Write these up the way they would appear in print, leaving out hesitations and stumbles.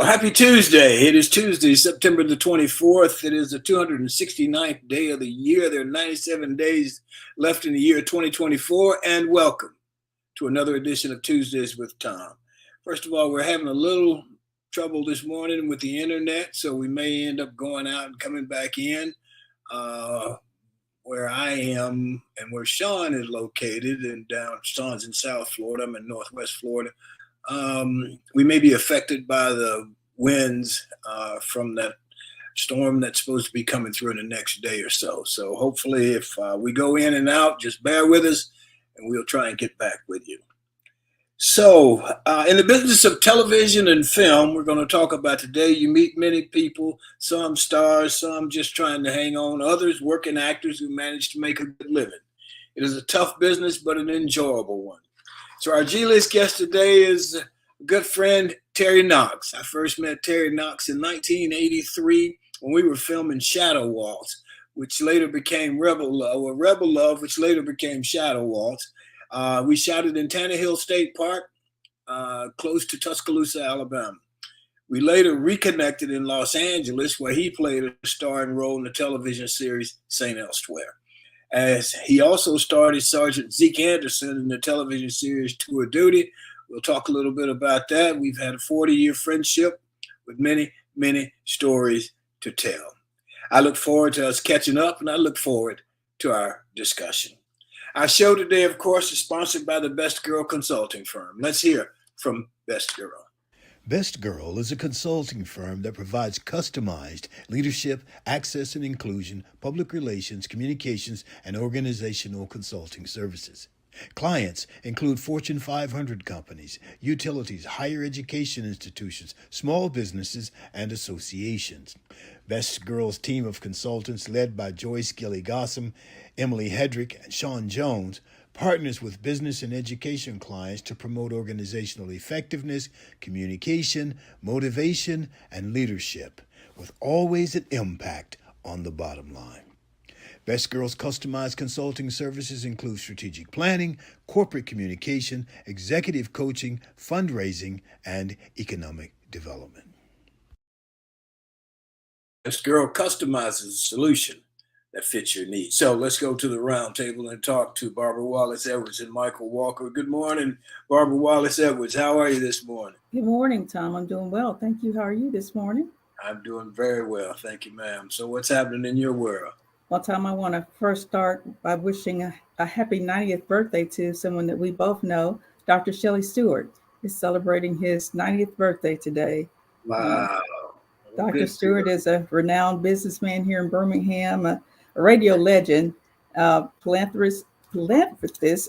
Well, happy Tuesday. It is Tuesday, September the 24th. It is the 269th day of the year. There are 97 days left in the year 2024, and welcome to another edition of Tuesdays with Tom. First of all, we're having a little trouble this morning with the internet, so we may end up going out and coming back in where I am and where Sean is located, and Sean's in South Florida. I'm in Northwest Florida. We may be affected by the winds from that storm that's supposed to be coming through in the next day or so. So hopefully if we go in and out, just bear with us and we'll try and get back with you. So in the business of television and film, we're going to talk about today. You meet many people, some stars, some just trying to hang on, others working actors who manage to make a good living. It is a tough business, but an enjoyable one. So our G-list guest today is a good friend, Terry Knox. I first met Terry Knox in 1983 when we were filming Shadow Waltz, which later became Rebel Love, which later became Shadow Waltz. We shot it in Tannehill State Park, close to Tuscaloosa, Alabama. We later reconnected in Los Angeles, where he played a starring role in the television series St. Elsewhere. As he also starred as Sergeant Zeke Anderson in the television series Tour Duty. We'll talk a little bit about that. We've had a 40-year friendship with many, many stories to tell. I look forward to us catching up, and I look forward to our discussion. Our show today, of course, is sponsored by the Best Girl Consulting Firm. Let's hear from Best Girl. Best Girl is a consulting firm that provides customized leadership, access and inclusion, public relations, communications, and organizational consulting services. Clients include Fortune 500 companies, utilities, higher education institutions, small businesses, and associations. Best Girl's team of consultants, led by Joyce Gilly-Gossam, Emily Hedrick, and Sean Jones, partners with business and education clients to promote organizational effectiveness, communication, motivation, and leadership, with always an impact on the bottom line. Best Girl's customized consulting services include strategic planning, corporate communication, executive coaching, fundraising, and economic development. Best Girl customizes a solution that fits your needs. So let's go to the round table and talk to Barbara Wallace Edwards and Michael Walker. Good morning, Barbara Wallace Edwards. How are you this morning? Good morning, Tom. I'm doing well. Thank you. How are you this morning? I'm doing very well. Thank you, ma'am. So what's happening in your world? Well, Tom, I want to first start by wishing a happy 90th birthday to someone that we both know, Dr. Shelley Stewart. Is celebrating his 90th birthday today. Wow. Dr. Stewart is a renowned businessman here in Birmingham, a radio legend, philanthropist,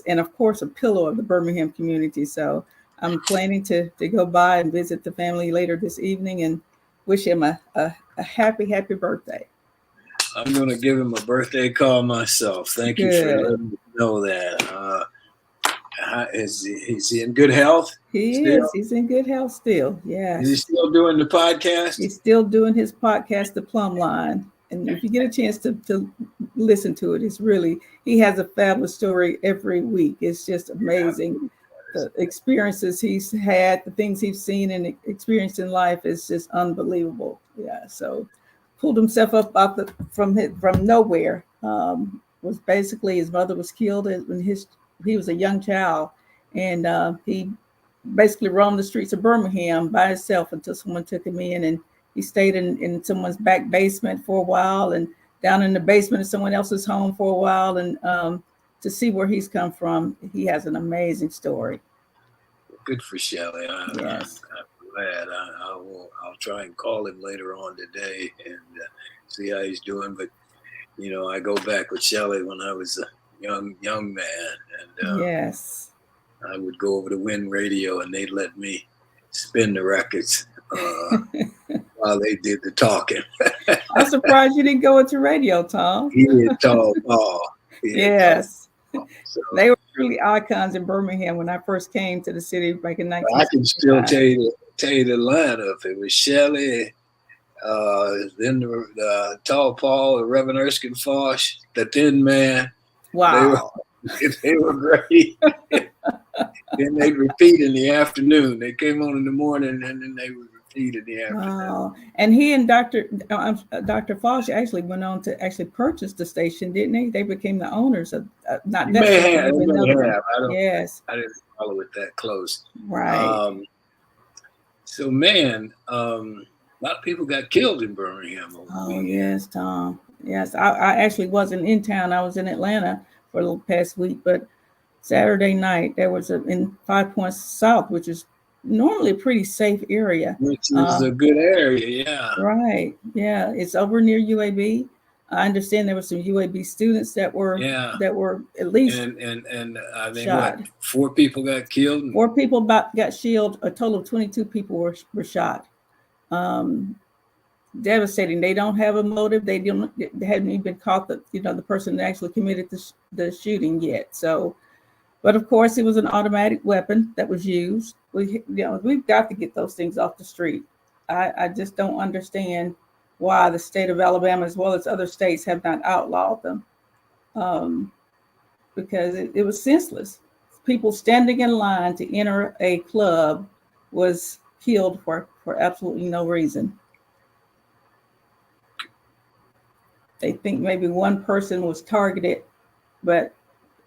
and of course, a pillar of the Birmingham community. So I'm planning to go by and visit the family later this evening and wish him a happy birthday. I'm going to give him a birthday call myself. Thank you for letting me know that. Is he in good health? He still? is. He's in good health still. Yes. Is he still doing the podcast? He's still doing his podcast, The Plumb Line. And if you get a chance to listen to it, he has a fabulous story every week. It's just amazing. The experiences he's had, the things he's seen and experienced in life is just unbelievable. Yeah. So pulled himself up from nowhere. Was basically his mother was killed when he was a young child, and he basically roamed the streets of Birmingham by himself until someone took him in, and he stayed in someone's back basement for a while and down in the basement of someone else's home for a while. And to see where he's come from, he has an amazing story. Good for Shelley. Yes. I'm glad. I'll try and call him later on today and see how he's doing. But, I go back with Shelley when I was a young man. And yes. I would go over to Win Radio and they'd let me spin the records while they did the talking. I'm surprised you didn't go into radio, Tom. He did talk. Yes. So, they were really icons in Birmingham when I first came to the city back in 1965. I can still tell you the lineup. It was Shelley, then the Tall Paul, the Reverend Erskine Fosh, the Thin Man. Wow. They were great. Then they'd repeat in the afternoon. They came on in the morning and then they would feet in the afternoon. And he and Dr. Fosh actually went on to actually purchase the station, didn't he? They became the owners of not You that may station, have, but you may another one. have. Yes, I didn't follow it that close. right. So man, a lot of people got killed in Birmingham over the Oh weekend. yes, Tom. Yes, I actually wasn't in town. I was in Atlanta for the past week, but Saturday night there was in Five Points South, which is normally a pretty safe area. Which is a good area, yeah. Right. Yeah, it's over near UAB. I understand there were some UAB students that were at least and I mean shot. what, 4 people got killed? 4 people got shielded. A total of 22 people were shot. Devastating. They don't have a motive. They hadn't even been caught the person that actually committed the shooting yet. So, but of course it was an automatic weapon that was used. We've got to get those things off the street. I just don't understand why the state of Alabama, as well as other states, have not outlawed them, because it was senseless. People standing in line to enter a club was killed for absolutely no reason. They think maybe one person was targeted, but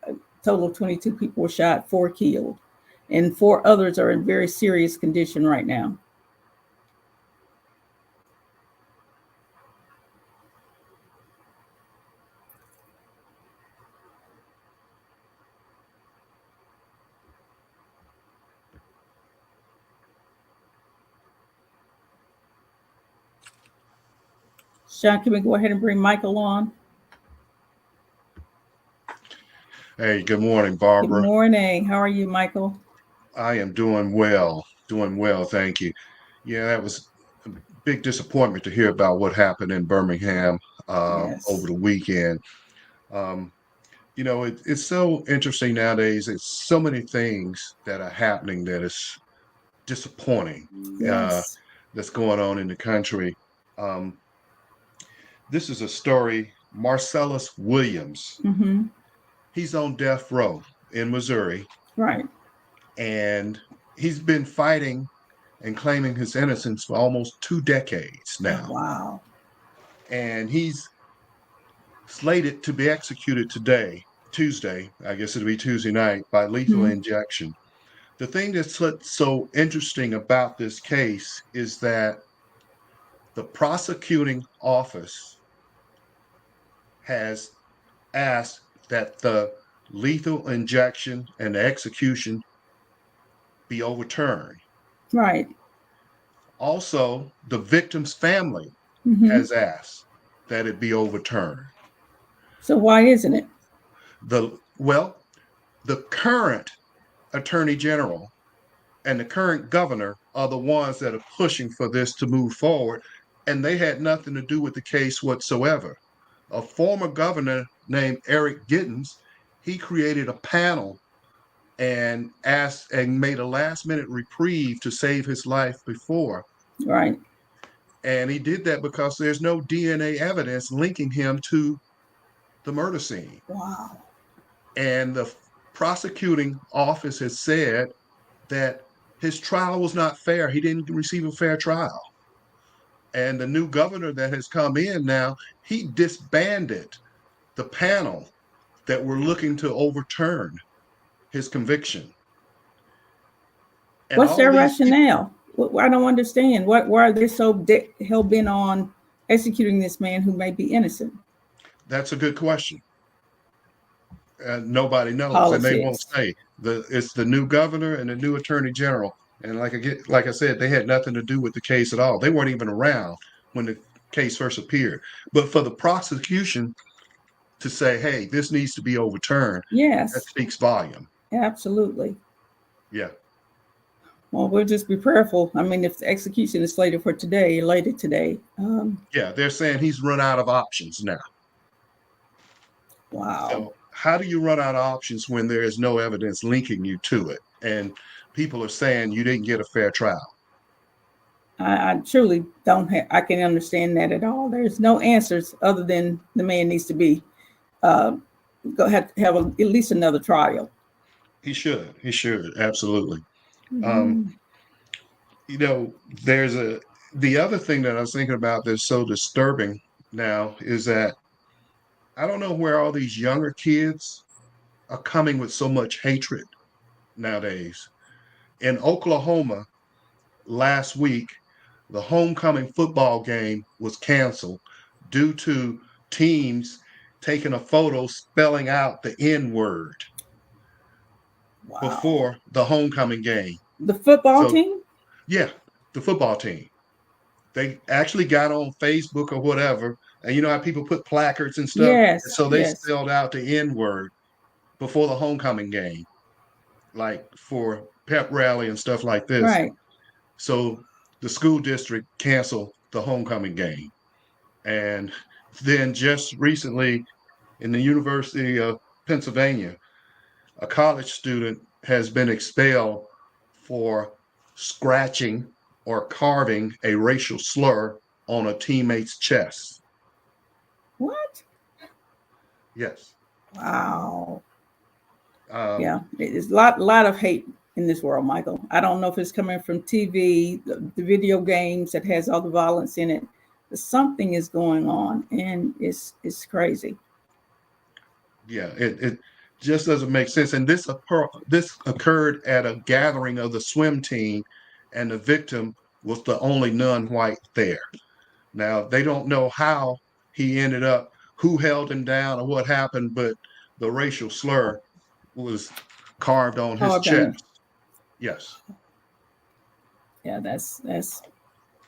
a total of 22 people were shot, 4 killed, and 4 others are in very serious condition right now. Sean, can we go ahead and bring Michael on? Hey, good morning, Barbara. Good morning. How are you, Michael? I am doing well, thank you. Yeah, that was a big disappointment to hear about what happened in Birmingham Yes. over the weekend. Um, it's so interesting nowadays. It's so many things that are happening that is disappointing, Yes. that's going on in the country. Um, this is a story, Marcellus Williams. Mm-hmm. He's on death row in Missouri. Right. And he's been fighting and claiming his innocence for almost 2 decades now. Oh, wow. And he's slated to be executed today, Tuesday, I guess it'll be Tuesday night, by lethal injection. The thing that's so interesting about this case is that the prosecuting office has asked that the lethal injection and the execution be overturned. Right. Also, the victim's family has asked that it be overturned. So why isn't it? The current attorney general and the current governor are the ones that are pushing for this to move forward, and they had nothing to do with the case whatsoever. A former governor named Eric Giddens, he created a panel and asked and made a last-minute reprieve to save his life before. Right. And he did that because there's no DNA evidence linking him to the murder scene. Wow. And the prosecuting office has said that his trial was not fair. He didn't receive a fair trial. And the new governor that has come in now, he disbanded the panel that were looking to overturn his conviction. And what's their rationale? I don't understand. Why are they so hell-bent on executing this man who may be innocent? That's a good question. Nobody knows. Politics. And they won't say. It's the new governor and the new attorney general. And like I said, they had nothing to do with the case at all. They weren't even around when the case first appeared. But for the prosecution to say, hey, this needs to be overturned, yes, that speaks volume. Absolutely. Yeah. Well, we'll just be prayerful. I mean, if the execution is slated for today, later today. Yeah, they're saying he's run out of options now. Wow. So how do you run out of options when there is no evidence linking you to it? And people are saying you didn't get a fair trial. I truly don't I can understand that at all. There's no answers other than the man needs to be, have at least another trial. He should, absolutely. You know, the other thing that I was thinking about that's so disturbing now is that I don't know where all these younger kids are coming with so much hatred nowadays. In Oklahoma last week, the homecoming football game was canceled due to teams taking a photo spelling out the N word Wow. before the homecoming game. The football So, team? yeah, the football team. They actually got on Facebook or whatever, and you know how people put placards and stuff? And Yes, so they yes. spelled out the N word before the homecoming game, like for pep rally and stuff like this. Right. So the school district canceled the homecoming game. And then just recently in the University of Pennsylvania, a college student has been expelled for scratching or carving a racial slur on a teammate's chest. What? Yes. Wow. Um, Yeah. It's a lot of hate in this world, Michael. I don't know if it's coming from TV, the video games that has all the violence in it. Something is going on, and it's crazy. yeah, it just doesn't make sense. And this occurred at a gathering of the swim team, and the victim was the only non-white there. Now they don't know how he ended up, who held him down, or what happened, but the racial slur was carved on his Carved on him. chest. Yes. Yeah, that's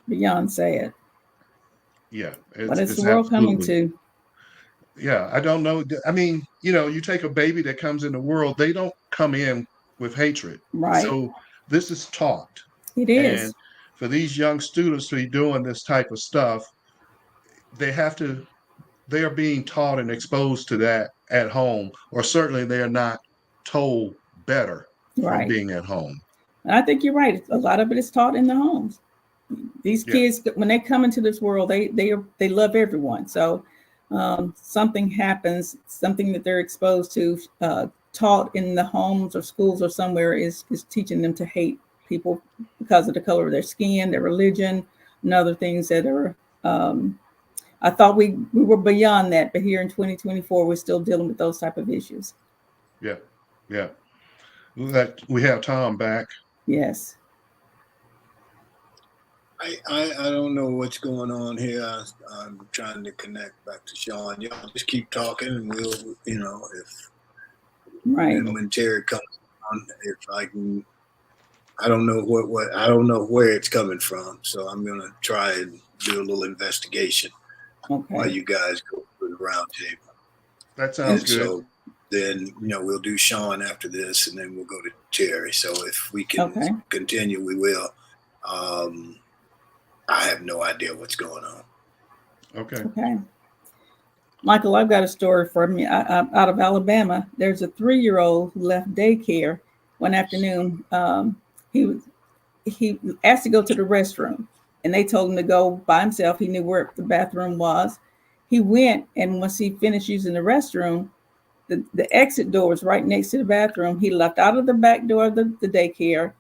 beyond sad. Yeah. What is It's the world coming absolutely. to? Yeah. I don't know. I mean, you take a baby that comes in the world, they don't come in with hatred. Right. So this is taught. It And is. for these young students to be doing this type of stuff, they have to, they are being taught and exposed to that at home, or certainly they are not told better from Right. being at home. And I think you're right. A lot of it is taught in the homes. These Yeah. kids, when they come into this world, they love everyone. So something happens, something that they're exposed to, taught in the homes or schools or somewhere is teaching them to hate people because of the color of their skin, their religion, and other things that are. I thought we were beyond that, but here in 2024, we're still dealing with those type of issues. Yeah. Yeah. We have Tom back. Yes. I don't know what's going on here. I'm trying to connect back to Sean. Y'all just keep talking, and we'll, if Right. and when Terry comes on, if I can, I don't know what I don't know where it's coming from. So I'm gonna try and do a little investigation while Okay. you guys go through the roundtable. That sounds And good. so then, we'll do Sean after this, and then we'll go to Terry. So if we can Okay. continue, we will. I have no idea what's going on. Okay. Okay. Michael, I've got a story for me out of Alabama. There's a 3-year-old who left daycare one afternoon. He asked to go to the restroom, and they told him to go by himself. He knew where the bathroom was. He went, and once he finished using the restroom, the exit door was right next to the bathroom. He left out of the back door of the daycare,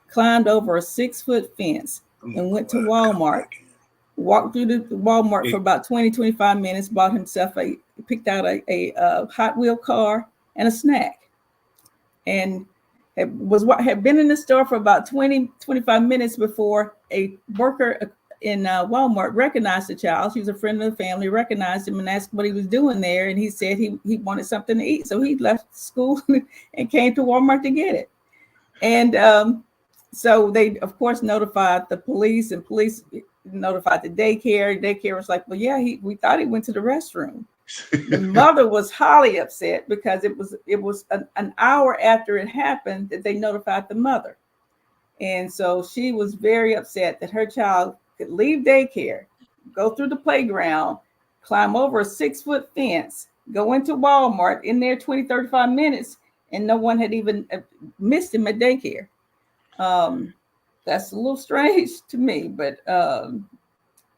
climbed over a 6-foot fence, and went to Walmart. Walked through the Walmart for about 20-25 minutes, bought himself picked out a Hot Wheel car and a snack, and had been in the store for about 20-25 minutes before a worker in Walmart recognized the child. She was a friend of the family, recognized him and asked what he was doing there, and he said he wanted something to eat, so he left school and came to Walmart to get it. And so they, of course, notified the police, and police notified the daycare. Daycare was like, well, yeah, we thought he went to the restroom. The mother was highly upset because it was an hour after it happened that they notified the mother. And so she was very upset that her child could leave daycare, go through the playground, climb over a 6-foot fence, go into Walmart, in there 20-35 minutes, and no one had even missed him at daycare. That's a little strange to me, but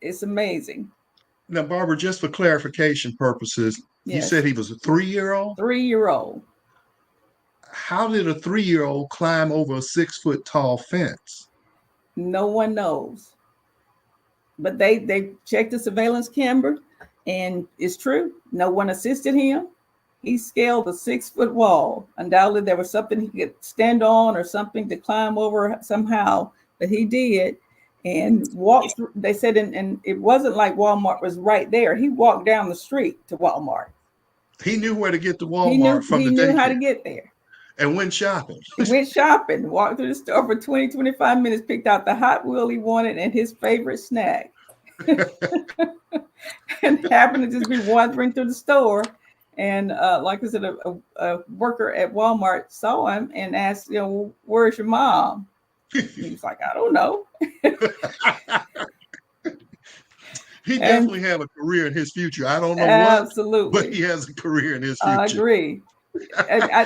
it's amazing. Now, Barbara, just for clarification purposes, you Yes. said he was a 3-year-old? 3-year-old. How did a 3-year-old climb over a 6-foot tall fence? No one knows. But they checked the surveillance camera, and it's true. No one assisted him. He scaled a 6-foot wall. Undoubtedly, there was something he could stand on or something to climb over somehow, but he did and walked through. They said, and it wasn't like Walmart was right there. He walked down the street to Walmart. He knew where to get to He Walmart from he the knew how to daycare get there. and went shopping. He went shopping, walked through the store for 20, 25 minutes, picked out the Hot Wheel he wanted and his favorite snack. And happened to just be wandering through the store. And like I said, a worker at Walmart saw him and asked, where's your mom? He was like, I don't know. He definitely had a career in his future. I don't know absolutely. what, but he has a career in his future. I agree.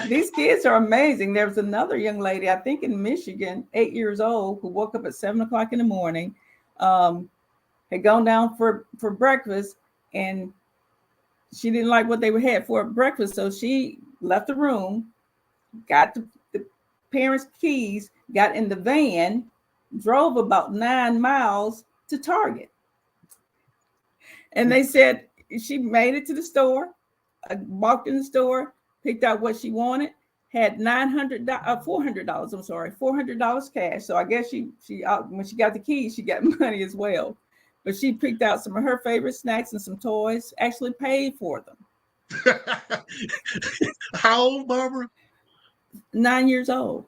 These kids are amazing. There was another young lady, I think in Michigan, 8 years old, who woke up at 7 o'clock in the morning, had gone down for breakfast, and she didn't like what they had for breakfast. So she left the room, got the parents' keys, got in the van, drove about 9 miles to Target. And they said she made it to the store, walked in the store, picked out what she wanted, had $400. I'm sorry, $400 cash. So I guess she when she got the keys, she got money as well. But she picked out some of her favorite snacks and some toys, actually paid for them. How old, Barbara? 9 years old.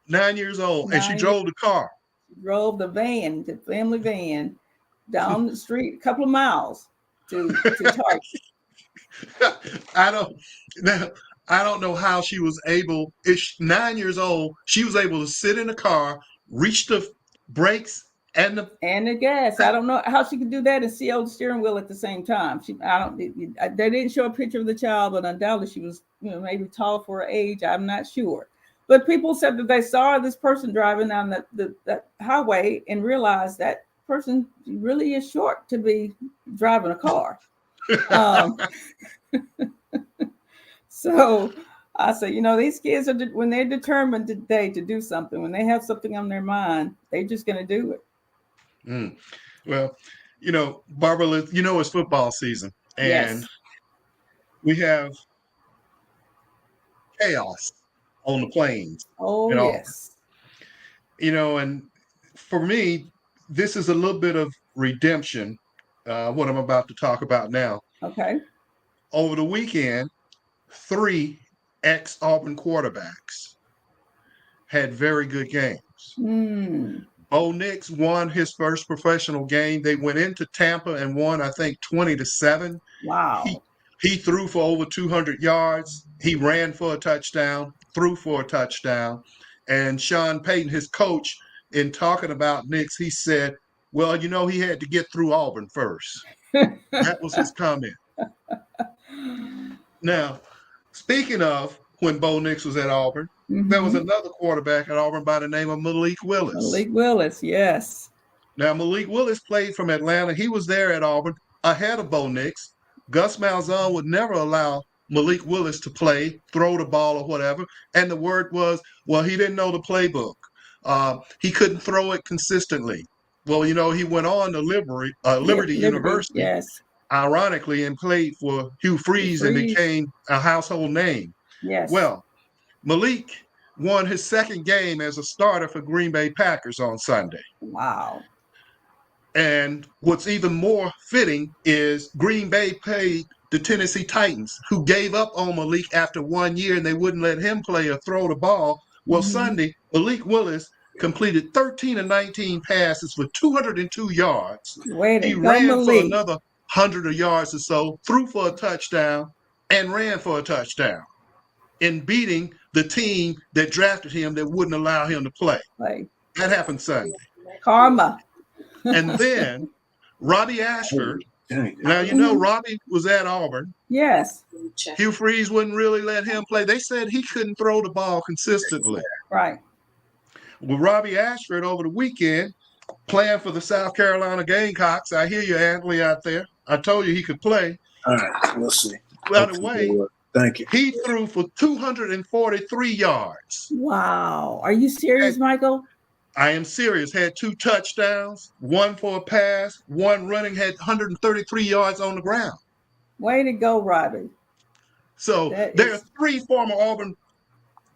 9 years old. And she drove the car. She drove the van, the family van, down the street, a couple of miles to Target. I don't know how she was able. 9 years old, she was able to sit in the car, reach the brakes and the gas. I don't know how she could do that and see on the steering wheel at the same time. They didn't show a picture of the child, but undoubtedly she was, maybe tall for her age. I'm not sure. But people said that they saw this person driving down the highway and realized that person really is short to be driving a car. So I say, these kids are, when they're determined today to do something, when they have something on their mind, they're just going to do it. Well, Barbara, it's football season, and yes. We have chaos on the plains. Oh, yes. And for me, this is a little bit of redemption, what I'm about to talk about now. Okay. Over the weekend, 3 ex-Auburn quarterbacks had very good games. Bo Nix won his first professional game. They went into Tampa and won, I think, 20-7. Wow. He threw for over 200 yards. He ran for a touchdown, threw for a touchdown. And Sean Payton, his coach, in talking about Nix, he said, well, he had to get through Auburn first. That was his comment. Now, speaking of when Bo Nix was at Auburn, there was another quarterback at Auburn by the name of Malik Willis. Malik Willis, yes. Now, Malik Willis played from Atlanta. He was there at Auburn ahead of Bo Nix. Gus Malzahn would never allow Malik Willis to play, throw the ball or whatever. And the word was, well, he didn't know the playbook. He couldn't throw it consistently. Well, he went on to Liberty University, yes, ironically, and played for Hugh Freeze and became a household name. Yes. Well, Malik won his second game as a starter for Green Bay Packers on Sunday. Wow. And what's even more fitting is Green Bay played the Tennessee Titans, who gave up on Malik after 1 year and they wouldn't let him play or throw the ball. Well, Sunday, Malik Willis completed 13 of 19 passes for 202 yards. He ran for another 100 yards or so, threw for a touchdown, and ran for a touchdown in beating the team that drafted him that wouldn't allow him to play. That happened Sunday. Karma. And then Robbie Ashford. Now, Robbie was at Auburn. Yes. Hugh Freeze wouldn't really let him play. They said he couldn't throw the ball consistently. Right. Well, Robbie Ashford over the weekend playing for the South Carolina Gamecocks. I hear you, Anthony, out there. I told you he could play. All right, we'll see. By the way, thank you. He threw for 243 yards. Wow. Are you serious, Michael? I am serious. Had 2 touchdowns, 1 for a pass, 1 running, had 133 yards on the ground. Way to go, Robbie. So That there are is 3 former Auburn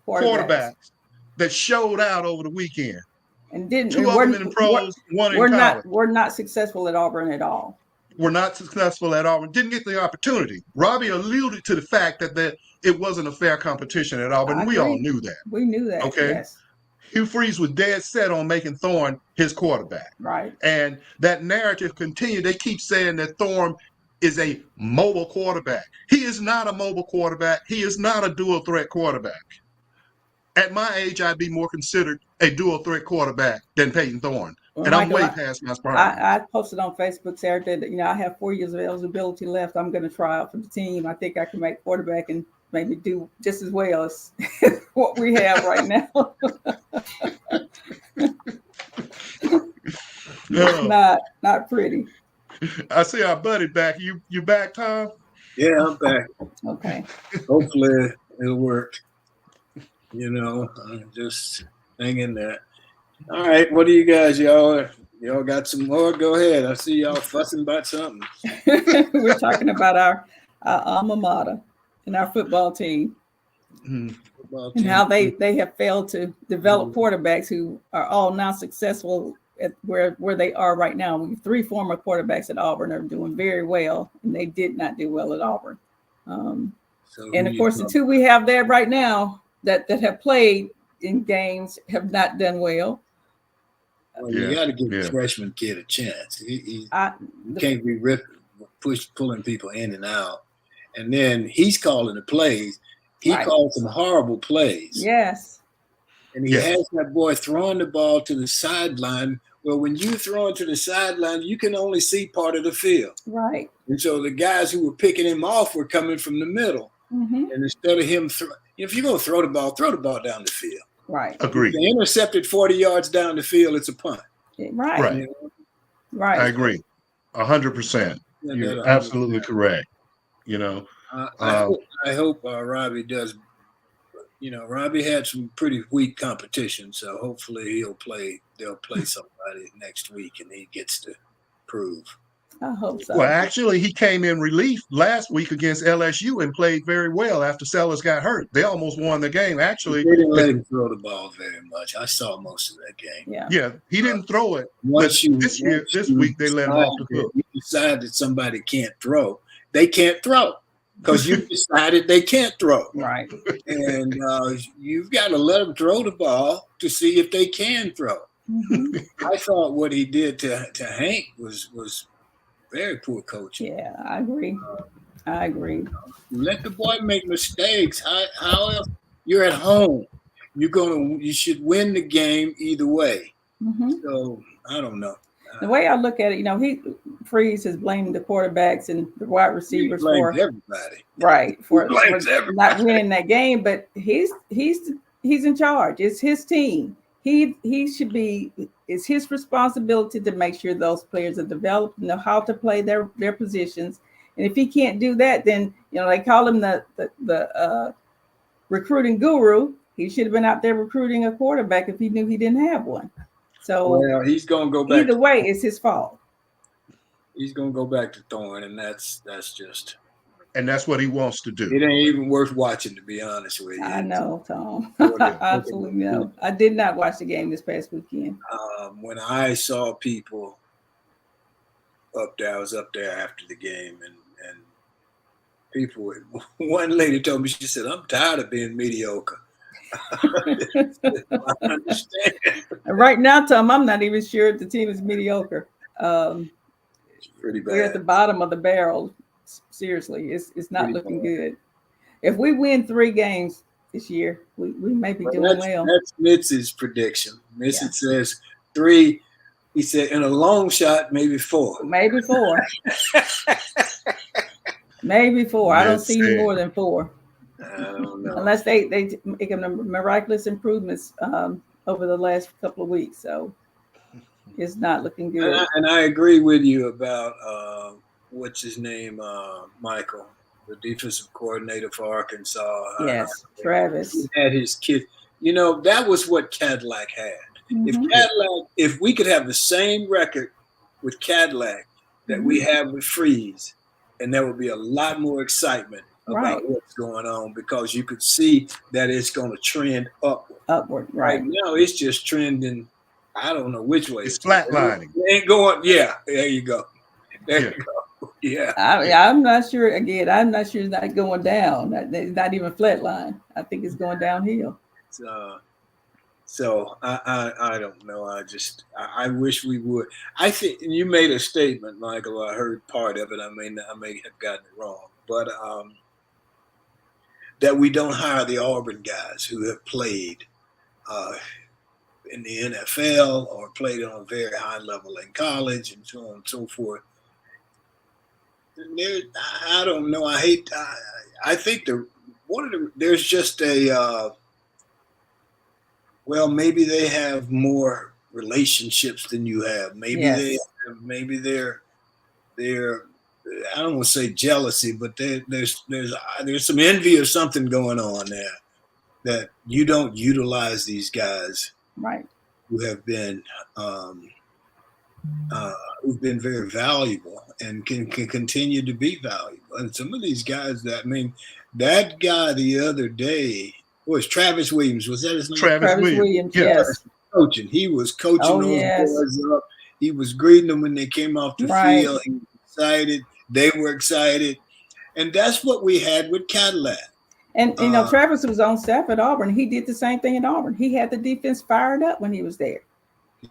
quarterbacks that showed out over the weekend. And didn't 2 of them in pros, 1 in college. We're not successful at Auburn at all. Were not successful at Auburn. Didn't get the opportunity. Robbie alluded to the fact that it wasn't a fair competition at Auburn. We all knew that. We knew that. Okay. Yes. Hugh Freeze was dead set on making Thorne his quarterback. Right. And that narrative continued. They keep saying that Thorne is a mobile quarterback. He is not a mobile quarterback. He is not a dual threat quarterback. At my age, I'd be more considered a dual threat quarterback than Peyton Thorne. Well, and Michael, I'm way past my prime. I posted on Facebook Saturday that, I have 4 years of eligibility left. I'm going to try out for the team. I think I can make quarterback and maybe do just as well as what we have right now. Not pretty. I see our buddy back. You back, Tom? Yeah, I'm back. Okay. Hopefully it'll work. Just hang in there. All right, what do you guys, y'all got some more? Go ahead. I see y'all fussing about something. We're talking about our alma mater and our football team. And how they have failed to develop quarterbacks who are all now successful at where they are right now. We have 3 former quarterbacks at Auburn are doing very well, and they did not do well at Auburn. And of course, the 2 we have there right now that have played in games have not done well. Well, you got to give the freshman kid a chance. You can't be pulling people in and out. And then he's calling the plays. He called some horrible plays. Yes. And he has that boy throwing the ball to the sideline. Well, when you throw it to the sideline, you can only see part of the field. Right. And so the guys who were picking him off were coming from the middle. Mm-hmm. And instead of him, if you're going to throw the ball down the field. Right. Agreed. If they intercepted 40 yards down the field, it's a punt. Right. Right. I agree. 100%. You're absolutely correct. I hope Robbie does. Robbie had some pretty weak competition, so hopefully they'll play somebody next week and he gets to prove. I hope so. Well, actually, he came in relief last week against LSU and played very well after Sellers got hurt. They almost won the game. Actually, they didn't let him throw the ball very much. I saw most of that game. Yeah, he didn't throw it. This week they let him off the field. You decide that somebody can't throw. They can't throw because you decided they can't throw. Right. And you've got to let them throw the ball to see if they can throw. Mm-hmm. I thought what he did to Hank was very poor coaching. Yeah, I agree. Let the boy make mistakes. How else? You're at home. You should win the game either way. Mm-hmm. So I don't know. The way I look at it, Freeze is blaming the quarterbacks and the wide receivers for everybody. Right. For not winning that game, but he's in charge. It's his team. He should be. It's his responsibility to make sure those players are developed, know how to play their positions. And if he can't do that, then they call him the recruiting guru. He should have been out there recruiting a quarterback if he knew he didn't have one. So he's going to go back. Either way, it's his fault. He's going to go back to Thorne, and that's just. And that's what he wants to do. It ain't even worth watching, to be honest with you. I know, Tom. Absolutely no. I did not watch the game this past weekend. When I saw people up there, I was up there after the game, and people. One lady told me, she said, "I'm tired of being mediocre." I understand. Right now, Tom, I'm not even sure if the team is mediocre. It's pretty bad. We're at the bottom of the barrel. Seriously, it's not looking good. If we win 3 games this year, we may be doing well. That's Mitz's prediction. Mitz says 3. He said in a long shot, maybe 4. Maybe 4. Maybe 4. I don't see any more than 4. I don't know. Unless they make miraculous improvements over the last couple of weeks. So it's not looking good. And I agree with you about what's his name, Michael, the defensive coordinator for Arkansas. Yes, Travis. He had his kid. That was what Cadillac had. If Mhm. Cadillac, if we could have the same record with Cadillac that we have with Freeze, and there would be a lot more excitement Right. about what's going on because you could see that it's going to trend upward. Upward. Right Right. now, it's just trending. I don't know which way It's it's going. flatlining. It ain't going. Yeah, there you go. There Yeah. you go. Yeah. I'm not sure. Again, I'm not sure it's not going down. It's not even flatline. I think it's going downhill. So I don't know. I wish we would. I think you made a statement, Michael. I heard part of it. I may have gotten it wrong, but that we don't hire the Auburn guys who have played in the NFL or played on a very high level in college and so on and so forth. I don't know. I think there's just a. Well, maybe they have more relationships than you have. Maybe they're I don't want to say jealousy, but there's some envy or something going on there that you don't utilize these guys Right. who have been who've been very valuable and can continue to be valuable. And some of these guys that guy the other day was Travis Williams. Was that his name? Travis Williams. Yes. Coaching. He was coaching those boys up. He was greeting them when they came off the field. He was excited. They were excited. And that's what we had with Cadillac. And Travis was on staff at Auburn. He did the same thing at Auburn. He had the defense fired up when he was there.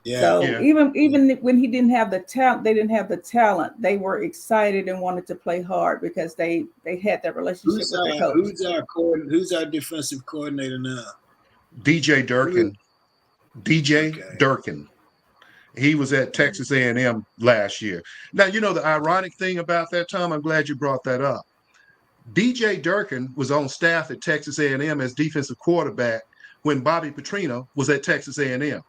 Yeah. So even when he didn't have the talent, they didn't have the talent. They were excited and wanted to play hard because they had that relationship with their coach. Who's our defensive coordinator now? DJ Durkin. Durkin. He was at Texas A&M last year. Now, the ironic thing about that, Tom, I'm glad you brought that up. DJ Durkin was on staff at Texas A&M as defensive quarterback when Bobby Petrino was at Texas A&M.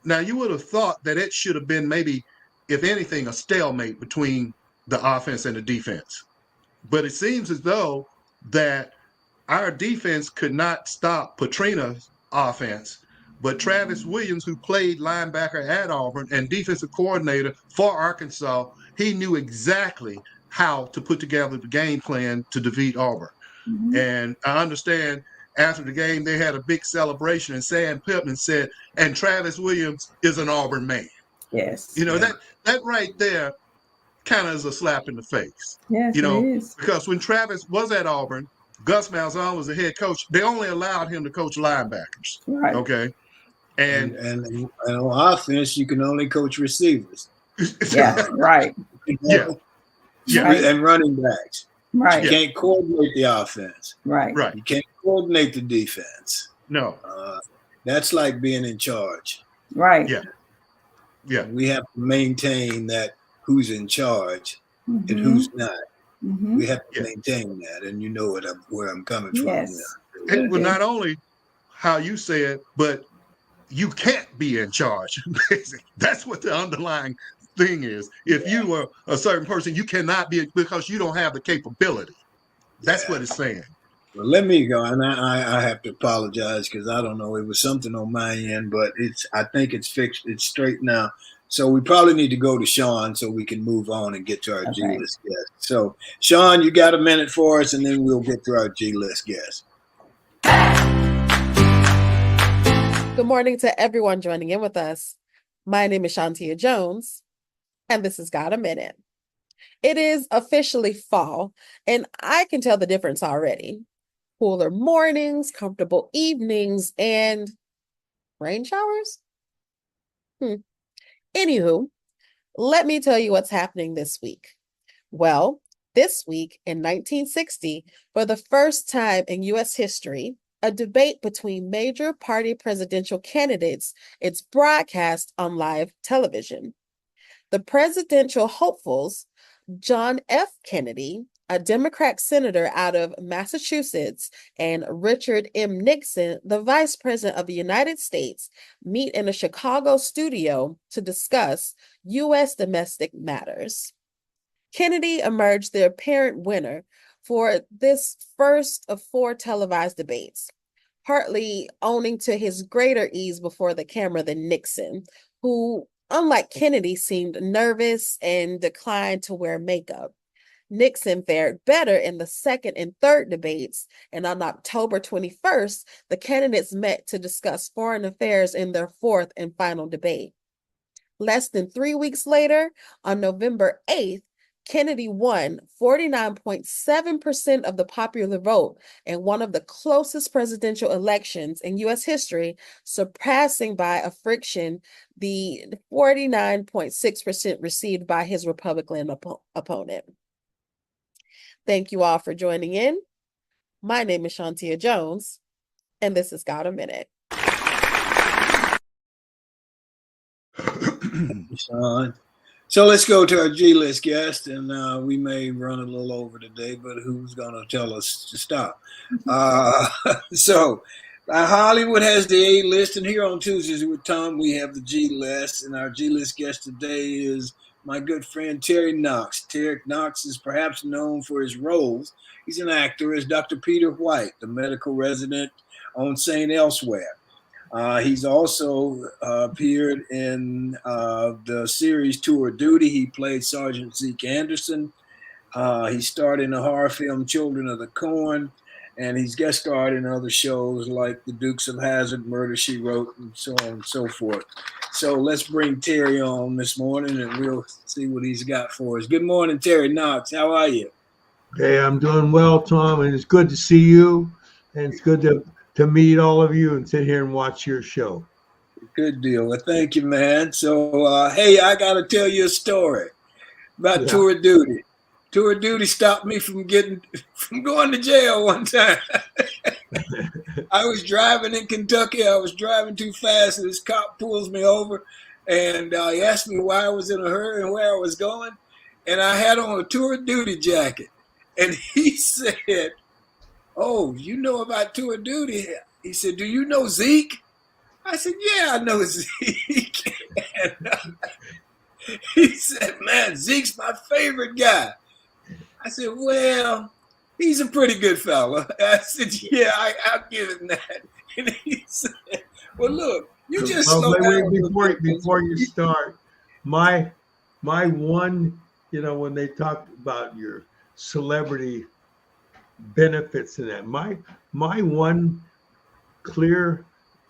Now, you would have thought that it should have been maybe, if anything, a stalemate between the offense and the defense. But it seems as though that our defense could not stop Petrino's offense. But Travis Williams, who played linebacker at Auburn and defensive coordinator for Arkansas, he knew exactly how to put together the game plan to defeat Auburn. Mm-hmm. And I understand after the game, they had a big celebration, and Sam Pittman said, and Travis Williams is an Auburn man. Yes. That right there kind of is a slap in the face. Yes, it is. Because when Travis was at Auburn, Gus Malzahn was the head coach. They only allowed him to coach linebackers. Right. Okay. And on offense, you can only coach receivers. Yeah, right. Yeah. And running backs. Right. You can't coordinate the offense. Right. You can't coordinate the defense. No. That's like being in charge. Right. Yeah. We have to maintain that who's in charge Mm-hmm. and who's not. Mm-hmm. We have to maintain that, and you know where I'm coming from. Yes. And well, not only how you say it, but you can't be in charge. That's what the underlying thing is. If you are a certain person, you cannot be, because you don't have the capability. That's what it's saying. Well, let me go, and I have to apologize because I don't know. It was something on my end, but I think it's fixed. It's straight now. So we probably need to go to Sean so we can move on and get to our G-list guest. So, Sean, you got a minute for us, and then we'll get to our G-list guest. Good morning to everyone joining in with us. My name is Shantia Jones, and this is Got a Minute. It is officially fall, and I can tell the difference already. Cooler mornings, comfortable evenings, and rain showers? Anywho, let me tell you what's happening this week. Well, this week in 1960, for the first time in U.S. history, a debate between major party presidential candidates is broadcast on live television. The presidential hopefuls, John F. Kennedy, a Democrat senator out of Massachusetts, and Richard M. Nixon, the Vice President of the United States, meet in a Chicago studio to discuss U.S. domestic matters. Kennedy emerged the apparent winner for this first of 4 televised debates. partly owning to his greater ease before the camera than Nixon, who, unlike Kennedy, seemed nervous and declined to wear makeup. Nixon fared better in the second and third debates, and on October 21st, the candidates met to discuss foreign affairs in their fourth and final debate. Less than 3 weeks later, on November 8th, Kennedy won 49.7% of the popular vote in one of the closest presidential elections in U.S. history, surpassing by a friction the 49.6% received by his Republican opponent. Thank you all for joining in. My name is Shantia Jones, and this is Got a Minute. Sean. So let's go to our G-list guest, and we may run a little over today, but who's going to tell us to stop? So Hollywood has the A-list, and here on Tuesdays with Tom, we have the G-list, and our G-list guest today is my good friend Terry Knox. Terry Knox is perhaps known for his roles. He's an actor as Dr. Peter White, the medical resident on St. Elsewhere. He's also appeared in the series Tour Duty. He played Sergeant Zeke Anderson. He starred in the horror film Children of the Corn, and he's guest starred in other shows like The Dukes of Hazzard, Murder, She Wrote, and so on and so forth. So let's bring Terry on this morning, and we'll see what he's got for us. Good morning, Terry Knox. How are you? Hey, I'm doing well, Tom, and it's good to see you, and it's good to meet all of you and sit here and watch your show. Good deal. Well, thank you, man. So, hey, I got to tell you a story about Tour Duty. Tour Duty stopped me from going to jail one time. I was driving in Kentucky. I was driving too fast, and this cop pulls me over, and he asked me why I was in a hurry and where I was going, and I had on a Tour Duty jacket, and he said, "Oh, you know about Tour Duty?" He said, "Do you know Zeke?" I said, "Yeah, I know Zeke." And, he said, "Man, Zeke's my favorite guy." I said, "Well, he's a pretty good fella." I said, "Yeah, I'll give him that." And he said, "Well, look, you just slow down." Before you start, my one, when they talk about your celebrity benefits and that, my one clear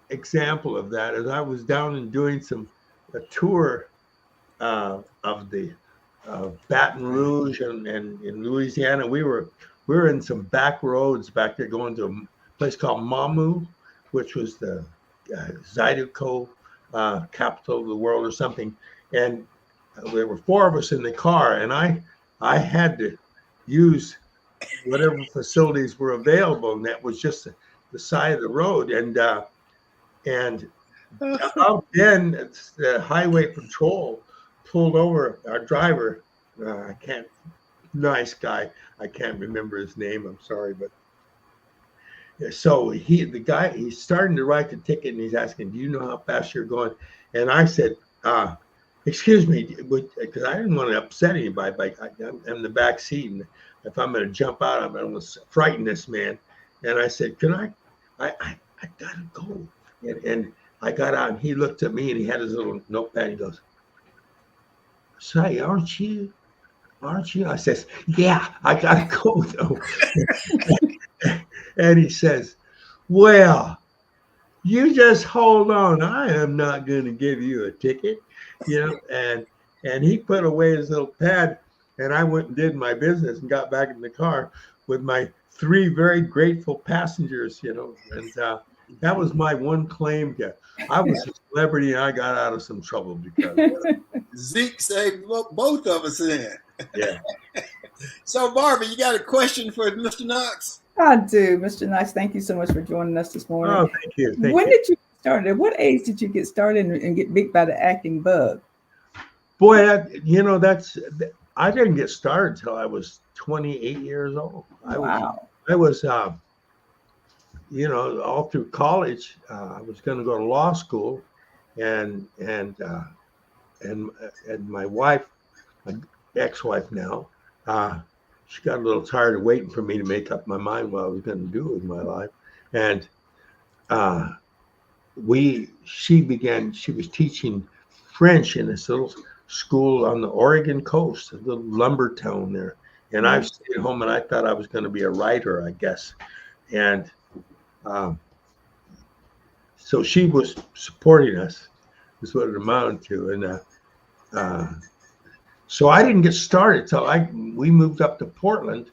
example of that is I was down and doing a tour of the Baton Rouge and in Louisiana. We were in some back roads back there going to a place called Mamu, which was the Zydeco capital of the world or something. And there were four of us in the car, and I had to use whatever facilities were available, and that was just the side of the road. And about then, the highway patrol pulled over our driver. Nice guy. I can't remember his name. I'm sorry, but so he's starting to write the ticket, and he's asking, "Do you know how fast you're going?" And I said, "Excuse me," because I didn't want to upset anybody. But I'm in the back seat, and if I'm going to jump out, I'm going to frighten this man. And I said, "Can I gotta go." And I got out, and he looked at me, and he had his little notepad. He goes, "Say, aren't you? I says, "Yeah, I gotta go though." And he says, "Well, you just hold on. I am not going to give you a ticket," And he put away his little pad, and I went and did my business and got back in the car with my three very grateful passengers, and that was my one claim to. I was a celebrity, and I got out of some trouble because Zeke saved both of us in. Yeah. So, Barbara, you got a question for Mr. Knox? I do, Mr. Knox. Thank you so much for joining us this morning. Oh, thank you. When did you get started? At what age did you get started and get bit by the acting bug? Boy, I didn't get started until I was 28 years old. Wow. I was all through college. I was going to go to law school, and my wife, my ex-wife now, she got a little tired of waiting for me to make up my mind what I was going to do with my life, and she was teaching French in this little school on the Oregon coast, a little lumber town there. And I stayed home and I thought I was going to be a writer, I guess. And so she was supporting us, is what it amounted to. And so I didn't get started till we moved up to Portland,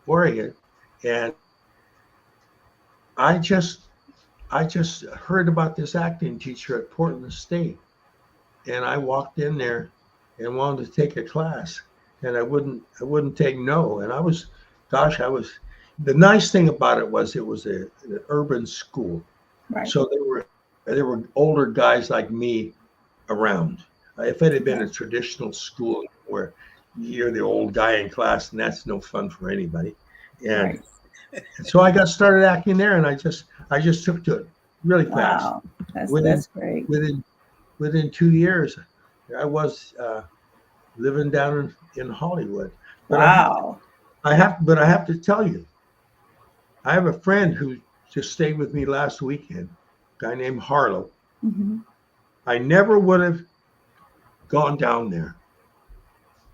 Oregon, and I just heard about this acting teacher at Portland State, and I walked in there and wanted to take a class, and I wouldn't take no. And I was the nice thing about it was an urban school, Right. so there were older guys like me around. If it had been a traditional school where you're the old guy in class, and that's no fun for anybody, and so I got started acting there, and I just took to it really fast. Wow, that's great. Within 2 years, I was living down in Hollywood. But Wow. I have to tell you, I have a friend who just stayed with me last weekend, a guy named Harlow. Mm-hmm. I never would have gone down there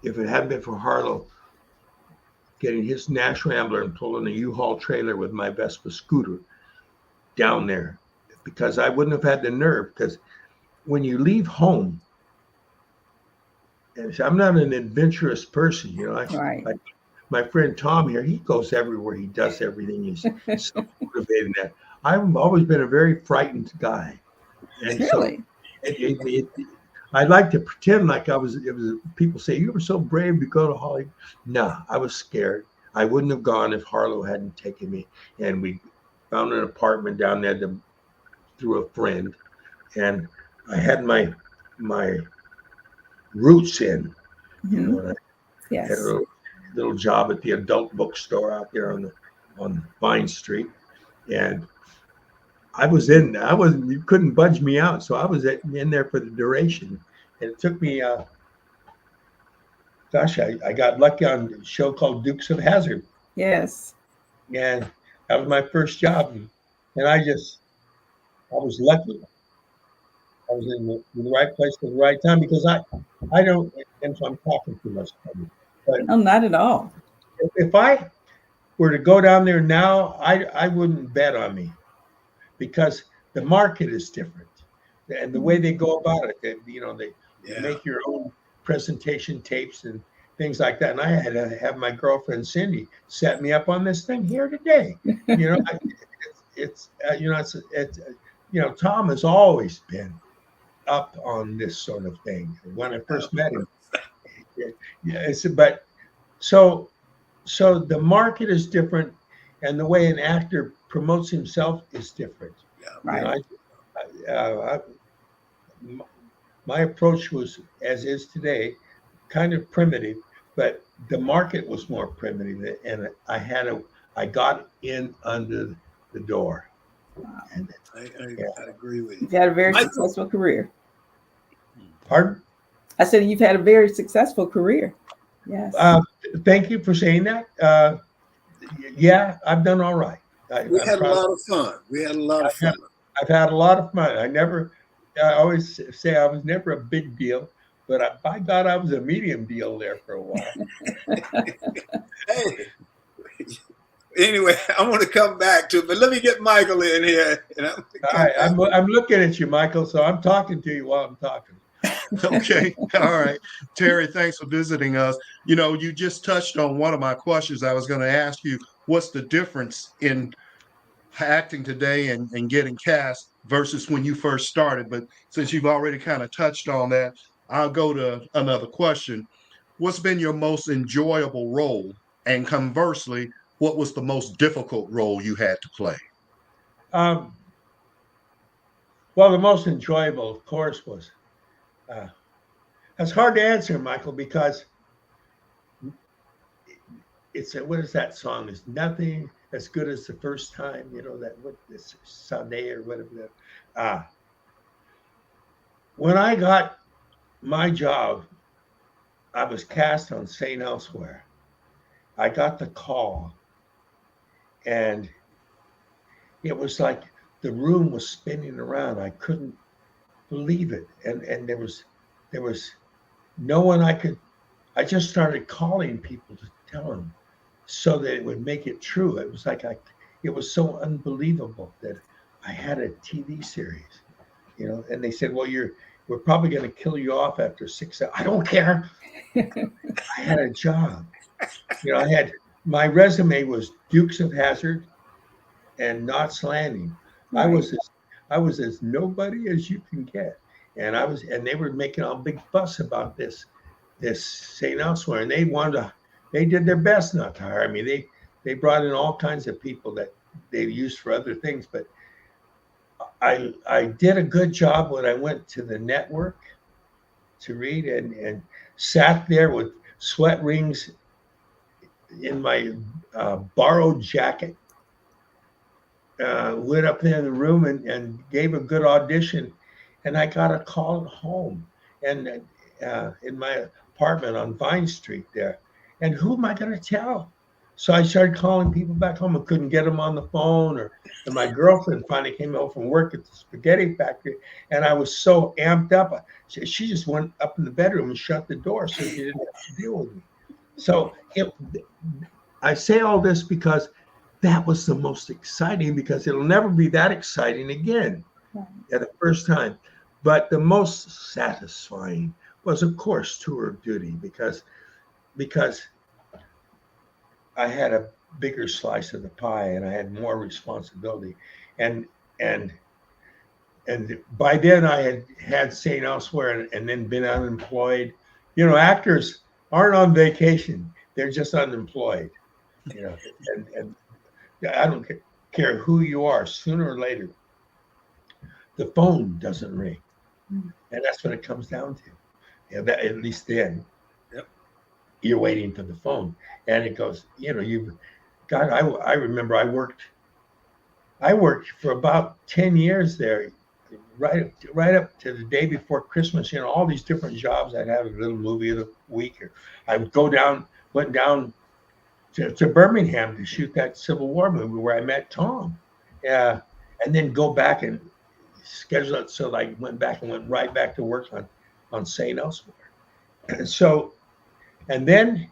if it hadn't been for Harlow getting his Nash Rambler and pulling a U-Haul trailer with my Vespa scooter down there, because I wouldn't have had the nerve. Because when you leave home, and I'm not an adventurous person, my friend Tom here, he goes everywhere, he does everything, he's so motivated. That I've always been a very frightened guy, and really, I like to pretend like people say, you were so brave to go to Hollywood. No, I was scared. I wouldn't have gone if Harlow hadn't taken me. And we found an apartment down there through a friend. And I had my roots in. mm-hmm. I had a little job at the adult bookstore out there on Vine Street. And you couldn't budge me out. So I was in there for the duration. And it took me, I got lucky on a show called Dukes of Hazzard. Yes. And that was my first job. And I was lucky. I was in the right place at the right time, because I don't, and so I'm talking too much. But no, not at all. If I were to go down there now, I wouldn't bet on me, because the market is different, and the way they go about it, they make your own presentation tapes and things like that. And I had to have my girlfriend Cindy set me up on this thing here today. Tom has always been up on this sort of thing. When I first met him, so the market is different, and the way an actor promotes himself is different. Right. My approach was, as is today, kind of primitive, but the market was more primitive, and I got in under the door. Wow. And I agree with you. You've had a very successful career. Pardon? I said you've had a very successful career. Yes. Thank you for saying that. Yeah, I've done all right. We had a lot of fun. I've had a lot of fun. I always say I was never a big deal, but by God, I was a medium deal there for a while. Hey. Anyway, I want to come back to it, but let me get Michael in here. All right, I'm looking at you, Michael, so I'm talking to you while I'm talking. Okay. All right. Terry, thanks for visiting us. You just touched on one of my questions. I was going to ask you, what's the difference in acting today and getting cast versus when you first started? But since you've already kind of touched on that, I'll go to another question. What's been your most enjoyable role? And conversely, what was the most difficult role you had to play? Well, the most enjoyable, of course, was that's hard to answer, Michael, because what is that song? It's nothing as good as the first time, this Sunday or whatever. When I got my job, I was cast on St. Elsewhere. I got the call, and it was like the room was spinning around. I couldn't believe it. And there was no one I just started calling people to tell them so that it would make it true. It was like it was so unbelievable that I had a TV series, and they said, well, we're probably going to kill you off after 6 hours. I don't care. I had a job. I had, my resume was Dukes of Hazzard and Knots Landing. Right. I was as nobody as you can get. And they were making a big fuss about this St. Elsewhere, and they did their best not to hire me. They brought in all kinds of people that they used for other things, but I did a good job when I went to the network to read and sat there with sweat rings in my borrowed jacket. Went up there in the room and gave a good audition, and I got a call at home and in my apartment on Vine Street there. And who am I going to tell? So I started calling people back home. I couldn't get them on the phone, and my girlfriend finally came home from work at the spaghetti factory, and I was so amped up. She just went up in the bedroom and shut the door so she didn't have to deal with me. So I say all this because that was the most exciting, because it'll never be that exciting again at the first time. But the most satisfying was, of course, tour of duty, because I had a bigger slice of the pie and I had more responsibility. And by then I had St. Elsewhere and then been unemployed. Actors aren't on vacation. They're just unemployed, and I don't care who you are, sooner or later, the phone doesn't ring. And that's what it comes down to. At least then, you're waiting for the phone. And it goes, I remember I worked for about 10 years there, right up to the day before Christmas, all these different jobs. I'd have a little movie of the week, or I would went down to Birmingham to shoot that Civil War movie where I met Tom. And then go back and schedule it. So I went back and went right back to work on St. Elsewhere. And then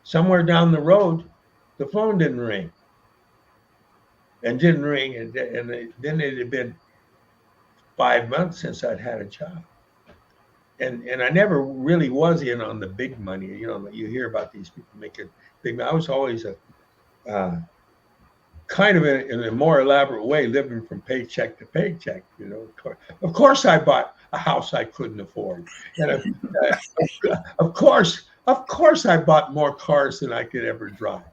somewhere down the road, the phone didn't ring. And then it had been 5 months since I'd had a job. And I never really was in on the big money. You hear about these people making big money. I was always kind of in a more elaborate way, living from paycheck to paycheck. Of course, I bought a house I couldn't afford, and of course, I bought more cars than I could ever drive.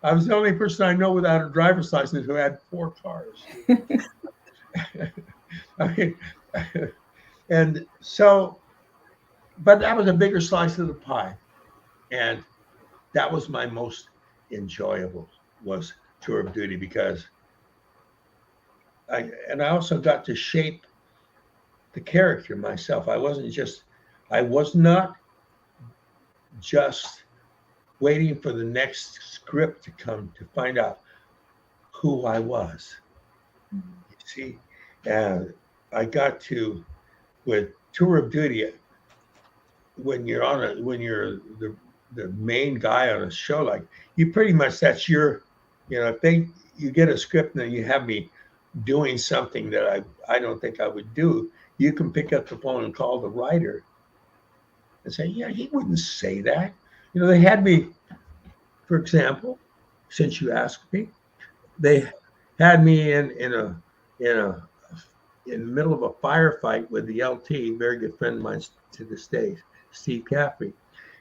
I was the only person I know without a driver's license who had 4 cars. I mean, and so, but that was a bigger slice of the pie, and that was my most enjoyable, was tour of duty, because I also got to shape the character myself. I was not just waiting for the next script to come to find out who I was. You see, I got to, with tour of duty, when you're the main guy on a show, like, you pretty much, that's your, if you get a script and you have me doing something that I don't think I would do, you can pick up the phone and call the writer and say, yeah, he wouldn't say that. They had me, for example, since you asked me, they had me in the middle of a firefight with the LT, very good friend of mine to this day, Steve Caffrey.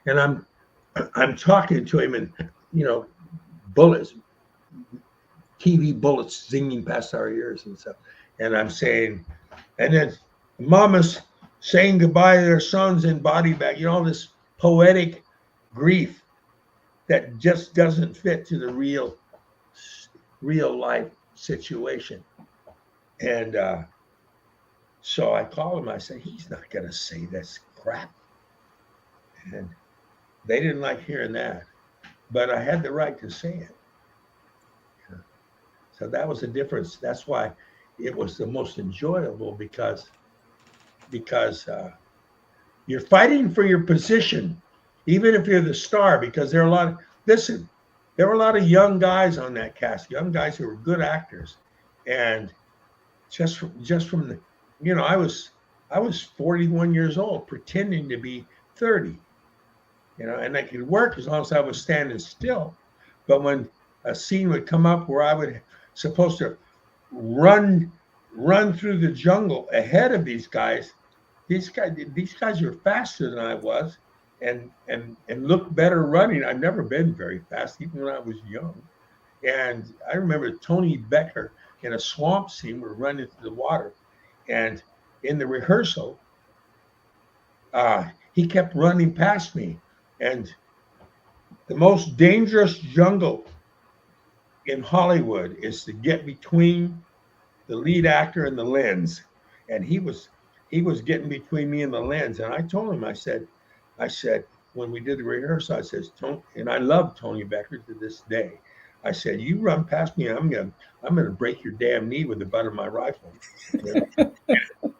And I'm talking to him, and bullets, TV bullets zinging past our ears and stuff. And I'm saying, and then mamas saying goodbye to their sons in body bag, all this poetic grief that just doesn't fit to the real life situation. And so I called him. I said, he's not going to say this crap. And they didn't like hearing that, but I had the right to say it. So that was the difference. That's why it was the most enjoyable because you're fighting for your position, even if you're the star. Because there are a lot of listen, there were a lot of young guys on that cast, young guys who were good actors, and just from the, I was 41 years old pretending to be 30, and I could work as long as I was standing still. But when a scene would come up where I would supposed to run through the jungle ahead of these guys, these guys were faster than I was, and looked better running. I've never been very fast, even when I was young. And I remember Tony Becker in a swamp scene. We're running through the water, and in the rehearsal, he kept running past me. And the most dangerous jungle in Hollywood is to get between the lead actor and the lens. And he was getting between me and the lens. And I told him, I said, when we did the rehearsal, I says, Tony, and I love Tony Becker to this day. I said, you run past me, I'm gonna break your damn knee with the butt of my rifle.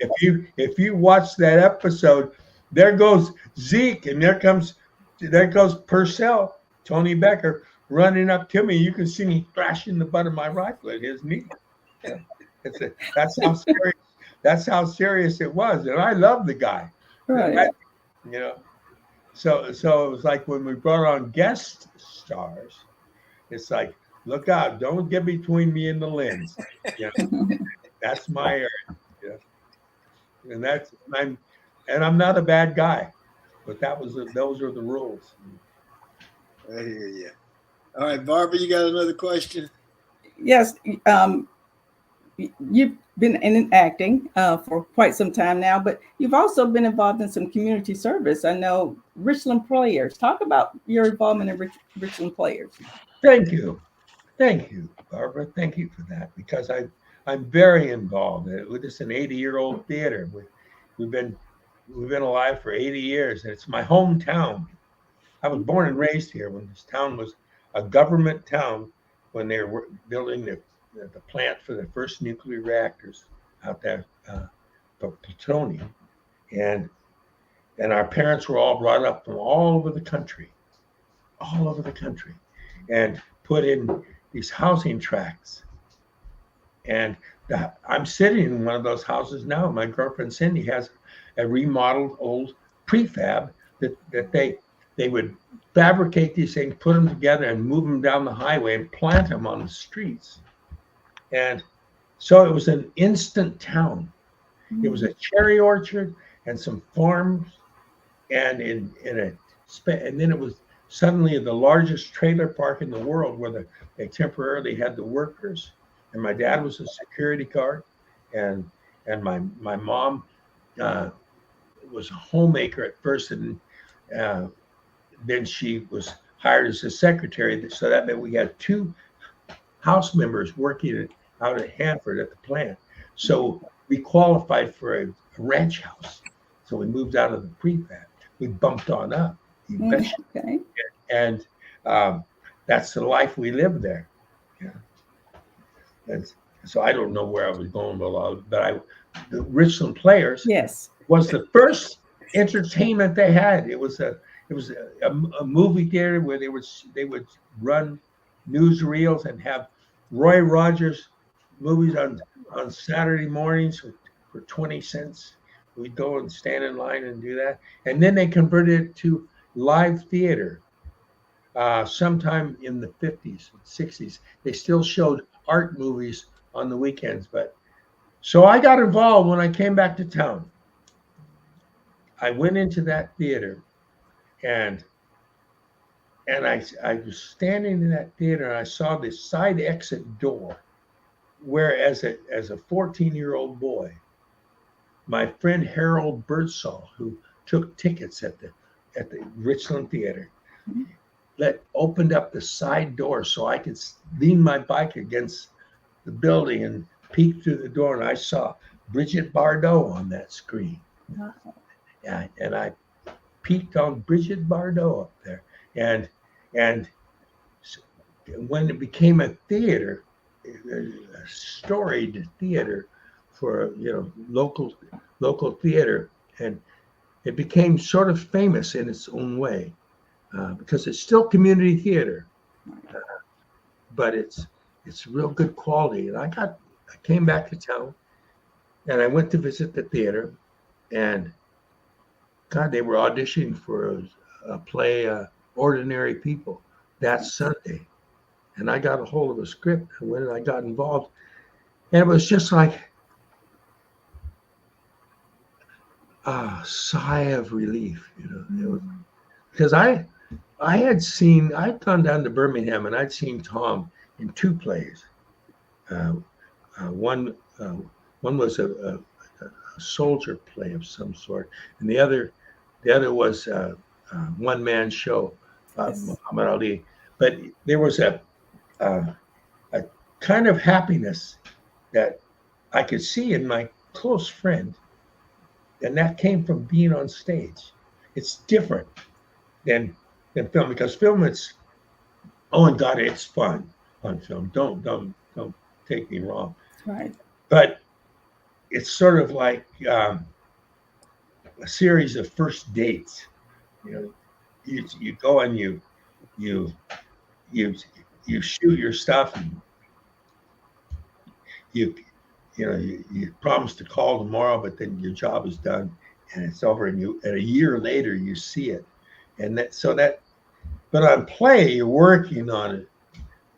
If you watch that episode, there goes Zeke, and there goes Purcell, Tony Becker, running up to me. You can see me thrashing the butt of my rifle at his knee. Yeah. That's how serious it was, and I love the guy. Right. So it was like when we brought on guest stars, it's like, look out, don't get between me and the lens. That's my area. And I'm not a bad guy, but those are the rules. I hear you. All right, Barbara, you got another question? Yes. You've been in acting for quite some time now, but you've also been involved in some community service. I know Richland Players. Talk about your involvement in Richland Players. Thank you, Barbara. Thank you for that, because I'm very involved. It's an 80-year-old theater. We've been alive for 80 years, and it's my hometown. I was born and raised here when this town was a government town, when they were building the plant for the first nuclear reactors out there for plutonium. And our parents were all brought up from all over the country, and put in these housing tracts. And I'm sitting in one of those houses now. My girlfriend Cindy has a remodeled old prefab that they would fabricate these things, put them together, and move them down the highway and plant them on the streets. And so it was an instant town. It was a cherry orchard and some farms, and then it was suddenly the largest trailer park in the world, where they temporarily had the workers. And my dad was a security guard, and my mom was a homemaker at first, and then she was hired as a secretary. So that meant we had 2 house members working out at Hanford at the plant. So we qualified for a ranch house. So we moved out of the prefab. We bumped on up. Okay. And that's the life we lived there. Yeah. And so I don't know where I was going with all, but the Richland Players, yes, was the first entertainment they had. It was a movie theater where they would run newsreels and have Roy Rogers movies on Saturday mornings for 20 cents. We'd go and stand in line and do that. And then they converted it to live theater sometime in the 50s, 60s. They still showed art movies on the weekends. But so I got involved when I came back to town. I went into that theater, and I was standing in that theater, and I saw this side exit door where, as a 14-year-old boy, my friend Harold Birdsall, who took tickets at the Richland Theater, opened up the side door so I could lean my bike against the building and peek through the door, and I saw Bridget Bardot on that screen. Wow. Yeah, and I peeked on Bridget Bardot up there, and when it became a theater, a storied theater for local theater, and it became sort of famous in its own way because it's still community theater, but it's real good quality. And I came back to town, and I went to visit the theater, and God, they were auditioning for a play, Ordinary People, that Sunday. And I got a hold of a script, and when I got involved, and it was just like a sigh of relief, It was, because I'd gone down to Birmingham, and I'd seen Tom in two plays. One was a soldier play of some sort, and the other was a one-man show, Muhammad Ali. But there was a kind of happiness that I could see in my close friend, and that came from being on stage. It's different than film, because film, it's and God, it's fun on film. Don't take me wrong. Right. But it's sort of like a series of first dates. You go and you shoot your stuff, and you promise to call tomorrow, but then your job is done and it's over, and a year later you see it, but on play you're working on it,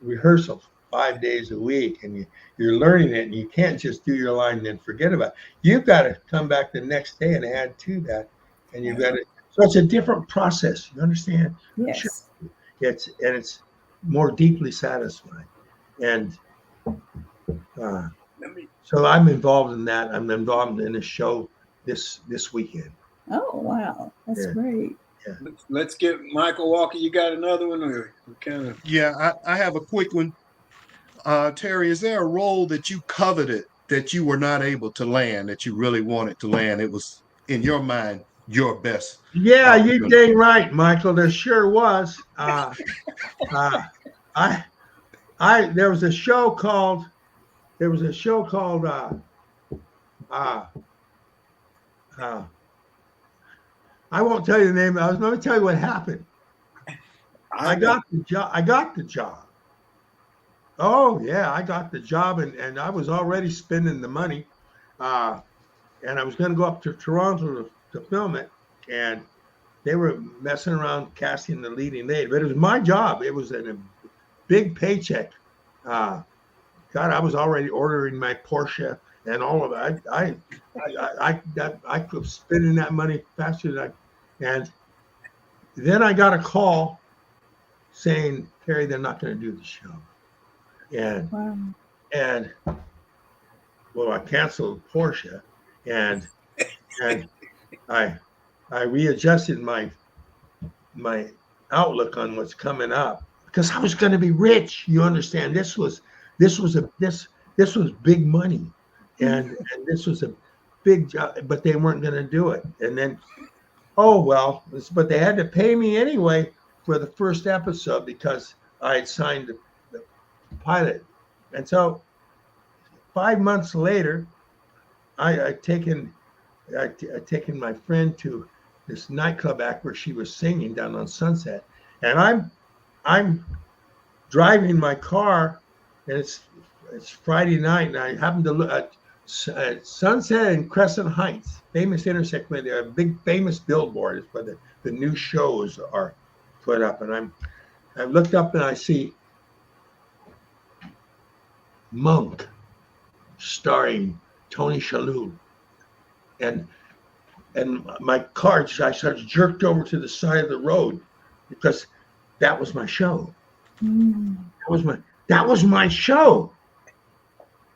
rehearsal 5 days a week, and you're learning it, and you can't just do your line and then forget about it. You've got to come back the next day and add to that, and you've got to. So it's a different process. You understand? Yes. Sure. It's more deeply satisfying, and so I'm involved in that. I'm involved in a show this weekend. Oh wow, that's great. Yeah. Let's get Michael Walker. You got another one, or kind of? Yeah, I have a quick one. Terry, is there a role that you coveted that you were not able to land, that you really wanted to land? It was, in your mind, your best. Yeah, you dang right, Michael. There sure was. There was a show called. I won't tell you the name. Let me tell you what happened. I got the job. Oh yeah, I got the job, and I was already spending the money, and I was going to go up to Toronto to film it, and they were messing around casting the leading lady, but it was my job. It was a big paycheck. God, I was already ordering my Porsche and all of it. I was spending that money faster than and then I got a call saying, Terry, they're not going to do the show. And well, I canceled Porsche, and I readjusted my outlook on what's coming up, because I was going to be rich. You understand? This was big money, and this was a big job, but they weren't going to do it. And then, but they had to pay me anyway for the first episode because I had signed the pilot. And so 5 months later, I'd taken my friend to this nightclub act where she was singing down on Sunset, and I'm driving my car, and it's Friday night, and I happen to look at Sunset and Crescent Heights, famous intersection where there are a big famous billboard is where the new shows are put up, and I looked up and I see Monk starring Tony Shalhoub, and my car, I started jerked over to the side of the road because that was my show. That was my show,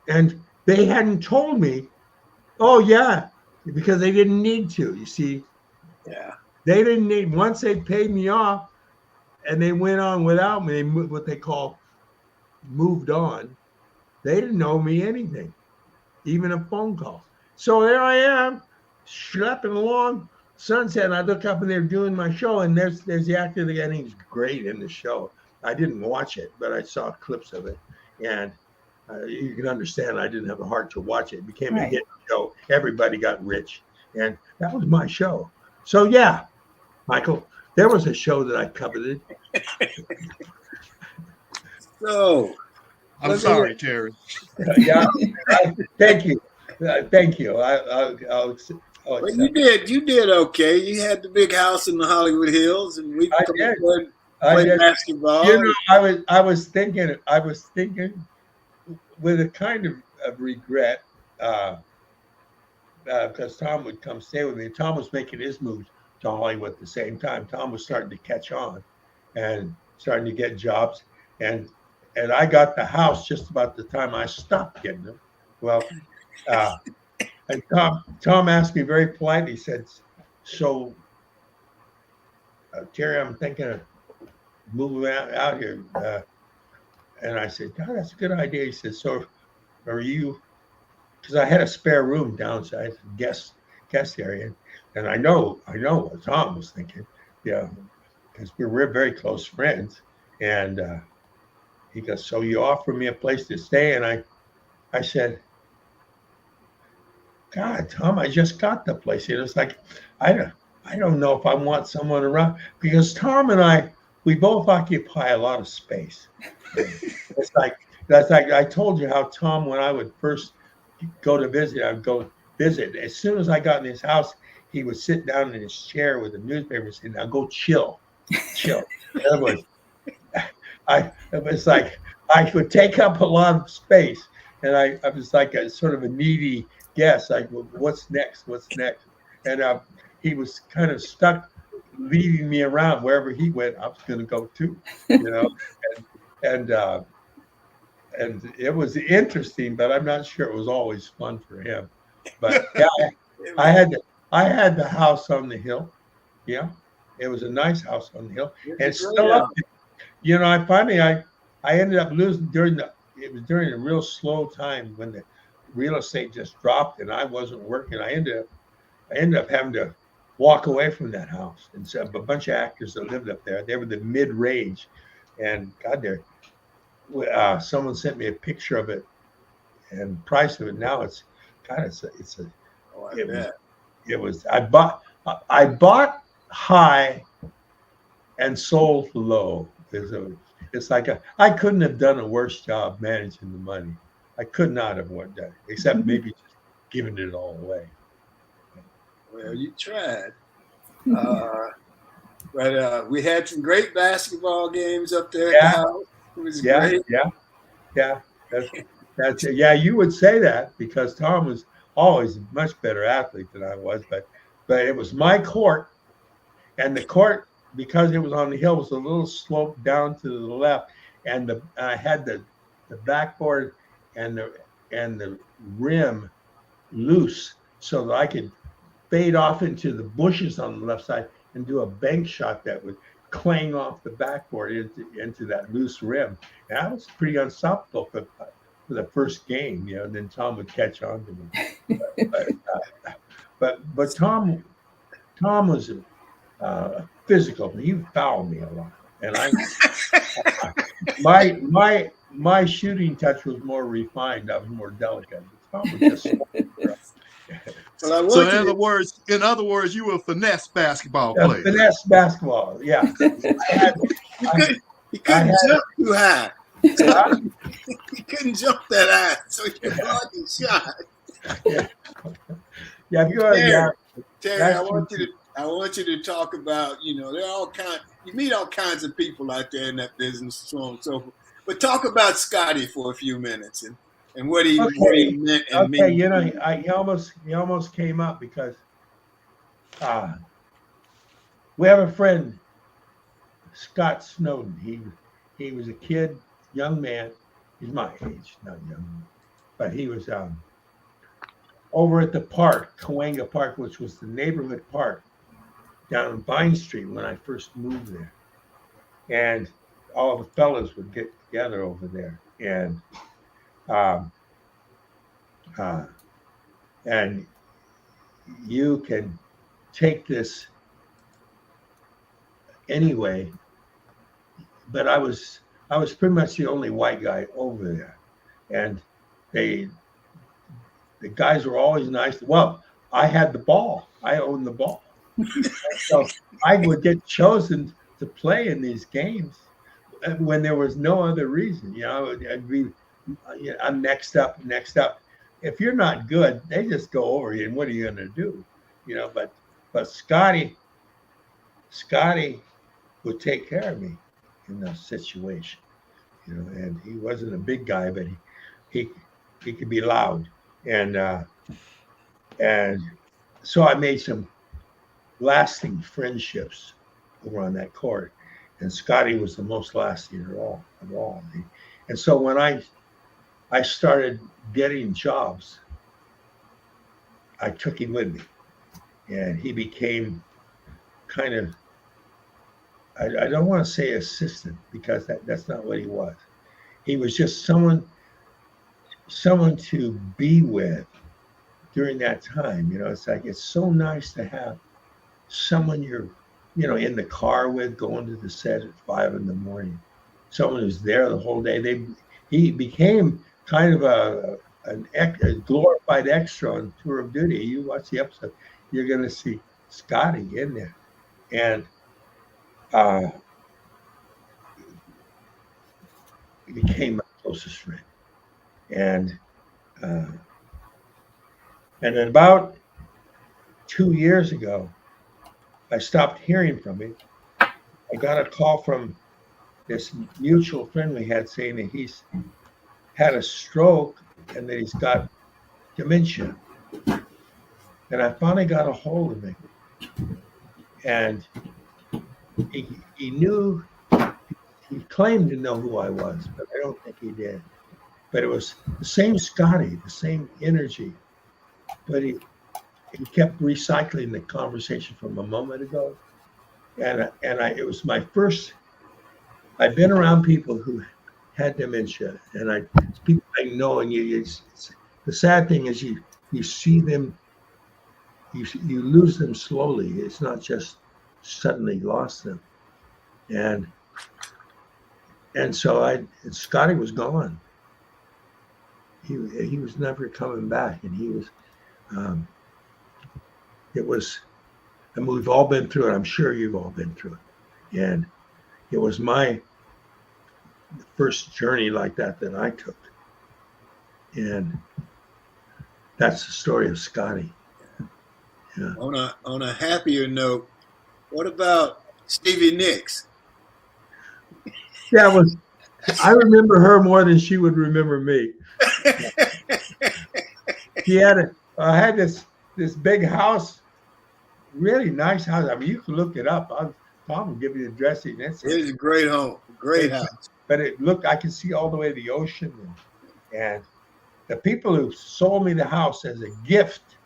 and they hadn't told me. Oh yeah, because they didn't need to. You see, they didn't need. Once they paid me off, and they went on without me. What they call moved on. They didn't owe me anything, even a phone call. So there I am, schlepping along Sunset, and I look up and they're doing my show, and there's the actor that I think is great in the show. I didn't watch it, but I saw clips of it, and You can understand I didn't have the heart to watch it. It became a Right. hit show. Everybody got rich. And that was my show. So, yeah, Michael, there was a show that I coveted. So, I'm let me- sorry, Terry. Yeah, thank you. Thank you. I'll well, accept. you did okay. You had the big house in the Hollywood Hills, and we I come did. up and I play did. basketball. You know, I was thinking with a kind of regret, because Tom would come stay with me. Tom was making his move to Hollywood at the same time. Tom was starting to catch on and starting to get jobs. And I got the house just about the time I stopped getting them. Well, and Tom asked me very politely, he said, so, Terry, I'm thinking of moving out here. And I said, God, that's a good idea. He said, so are you, because I had a spare room downside, guest area. And I know what Tom was thinking, because we're very close friends. And he goes, so you offer me a place to stay? And I said, God, Tom, I just got the place. It was like, I don't know if I want someone around, because Tom and I, we both occupy a lot of space. It's like, that's like I told you how Tom, when I would first go to visit, I'd go visit. As soon as I got in his house, he would sit down in his chair with a newspaper and say, now go chill. In other words, it was like I would take up a lot of space, and I was like a sort of a needy guest, like, well, what's next? And he was kind of stuck leading me around wherever he went. I was going to go too, and it was interesting, but I'm not sure it was always fun for him. But yeah, I had the house on the hill. Yeah, it was a nice house on the hill, and it's still up there. I ended up losing during a real slow time when the real estate just dropped and I wasn't working. I ended up having to walk away from that house. And so a bunch of actors that lived up there, they were the mid-range, and God, someone sent me a picture of it and price of it. Now it's I bought high and sold low. It's like I couldn't have done a worse job managing the money. I could not have done it, except maybe just giving it all away. Well, you tried. But we had some great basketball games up there at the house. It was great. Yeah. That's it. Yeah, you would say that because Tom was always a much better athlete than I was, but it was my court, and the court, because it was on the hill, was a little sloped down to the left, and I had the backboard and the rim loose so that I could fade off into the bushes on the left side and do a bank shot that would clang off the backboard into that loose rim. And that was pretty unstoppable for the first game, and then Tom would catch on to me. But Tom was physical. He fouled me a lot, and my shooting touch was more refined. I was more delicate. Tom was just. So in other words, you were a finesse basketball player. Finesse basketball, yeah. He couldn't jump too high. He couldn't jump that high, so he blocked his shot. Terry, I want you to talk about, there are all kinds. You meet all kinds of people out there in that business, so on and so forth. But talk about Scotty for a few minutes and what he meant and meant. He almost came up because we have a friend, Scott Snowden. He was a kid, young man. He's my age, not young, but he was over at the park, Cahuenga Park, which was the neighborhood park down on Vine Street when I first moved there. And all the fellas would get together over there. And you can take this anyway, but I was pretty much the only white guy over there. and the guys were always nice. Well, I had the ball. I owned the ball. So I would get chosen to play in these games when there was no other reason. I'd be, I'm next up, next up. If you're not good, they just go over you, and what are you going to do? But Scotty would take care of me in those situations. And he wasn't a big guy, but he could be loud, and so I made some lasting friendships over on that court, and Scotty was the most lasting of all. And so when I started getting jobs, I took him with me, and he became kind of, I don't want to say assistant, because that's not what he was. He was just someone to be with during that time. It's like, it's so nice to have someone you're, in the car with, going to the set at 5 a.m. Someone who's there the whole day. He became kind of a glorified extra on Tour of Duty. You watch the episode, you're going to see Scotty in there, and he became my closest friend. And then about 2 years ago, I stopped hearing from him. I got a call from this mutual friend we had saying that he's had a stroke and that he's got dementia. And I finally got a hold of him. And he knew, he claimed to know who I was, but I don't think he did. But it was the same Scotty, the same energy. But he kept recycling the conversation from a moment ago. And it was my first, I've been around people who had dementia, and people I know, and the sad thing is you see them, you lose them slowly. It's not just suddenly lost them. And so Scotty was gone. He was never coming back, and he was, and we've all been through it. I'm sure you've all been through it. And it was my first journey like that I took. And that's the story of Scotty. Yeah. On a happier note, what about Stevie Nicks? Yeah, I remember her more than she would remember me. I had this big house, really nice house. I mean, you can look it up. Tom will give you the address. It's a great home, great house. But I can see all the way to the ocean. And the people who sold me the house as a gift,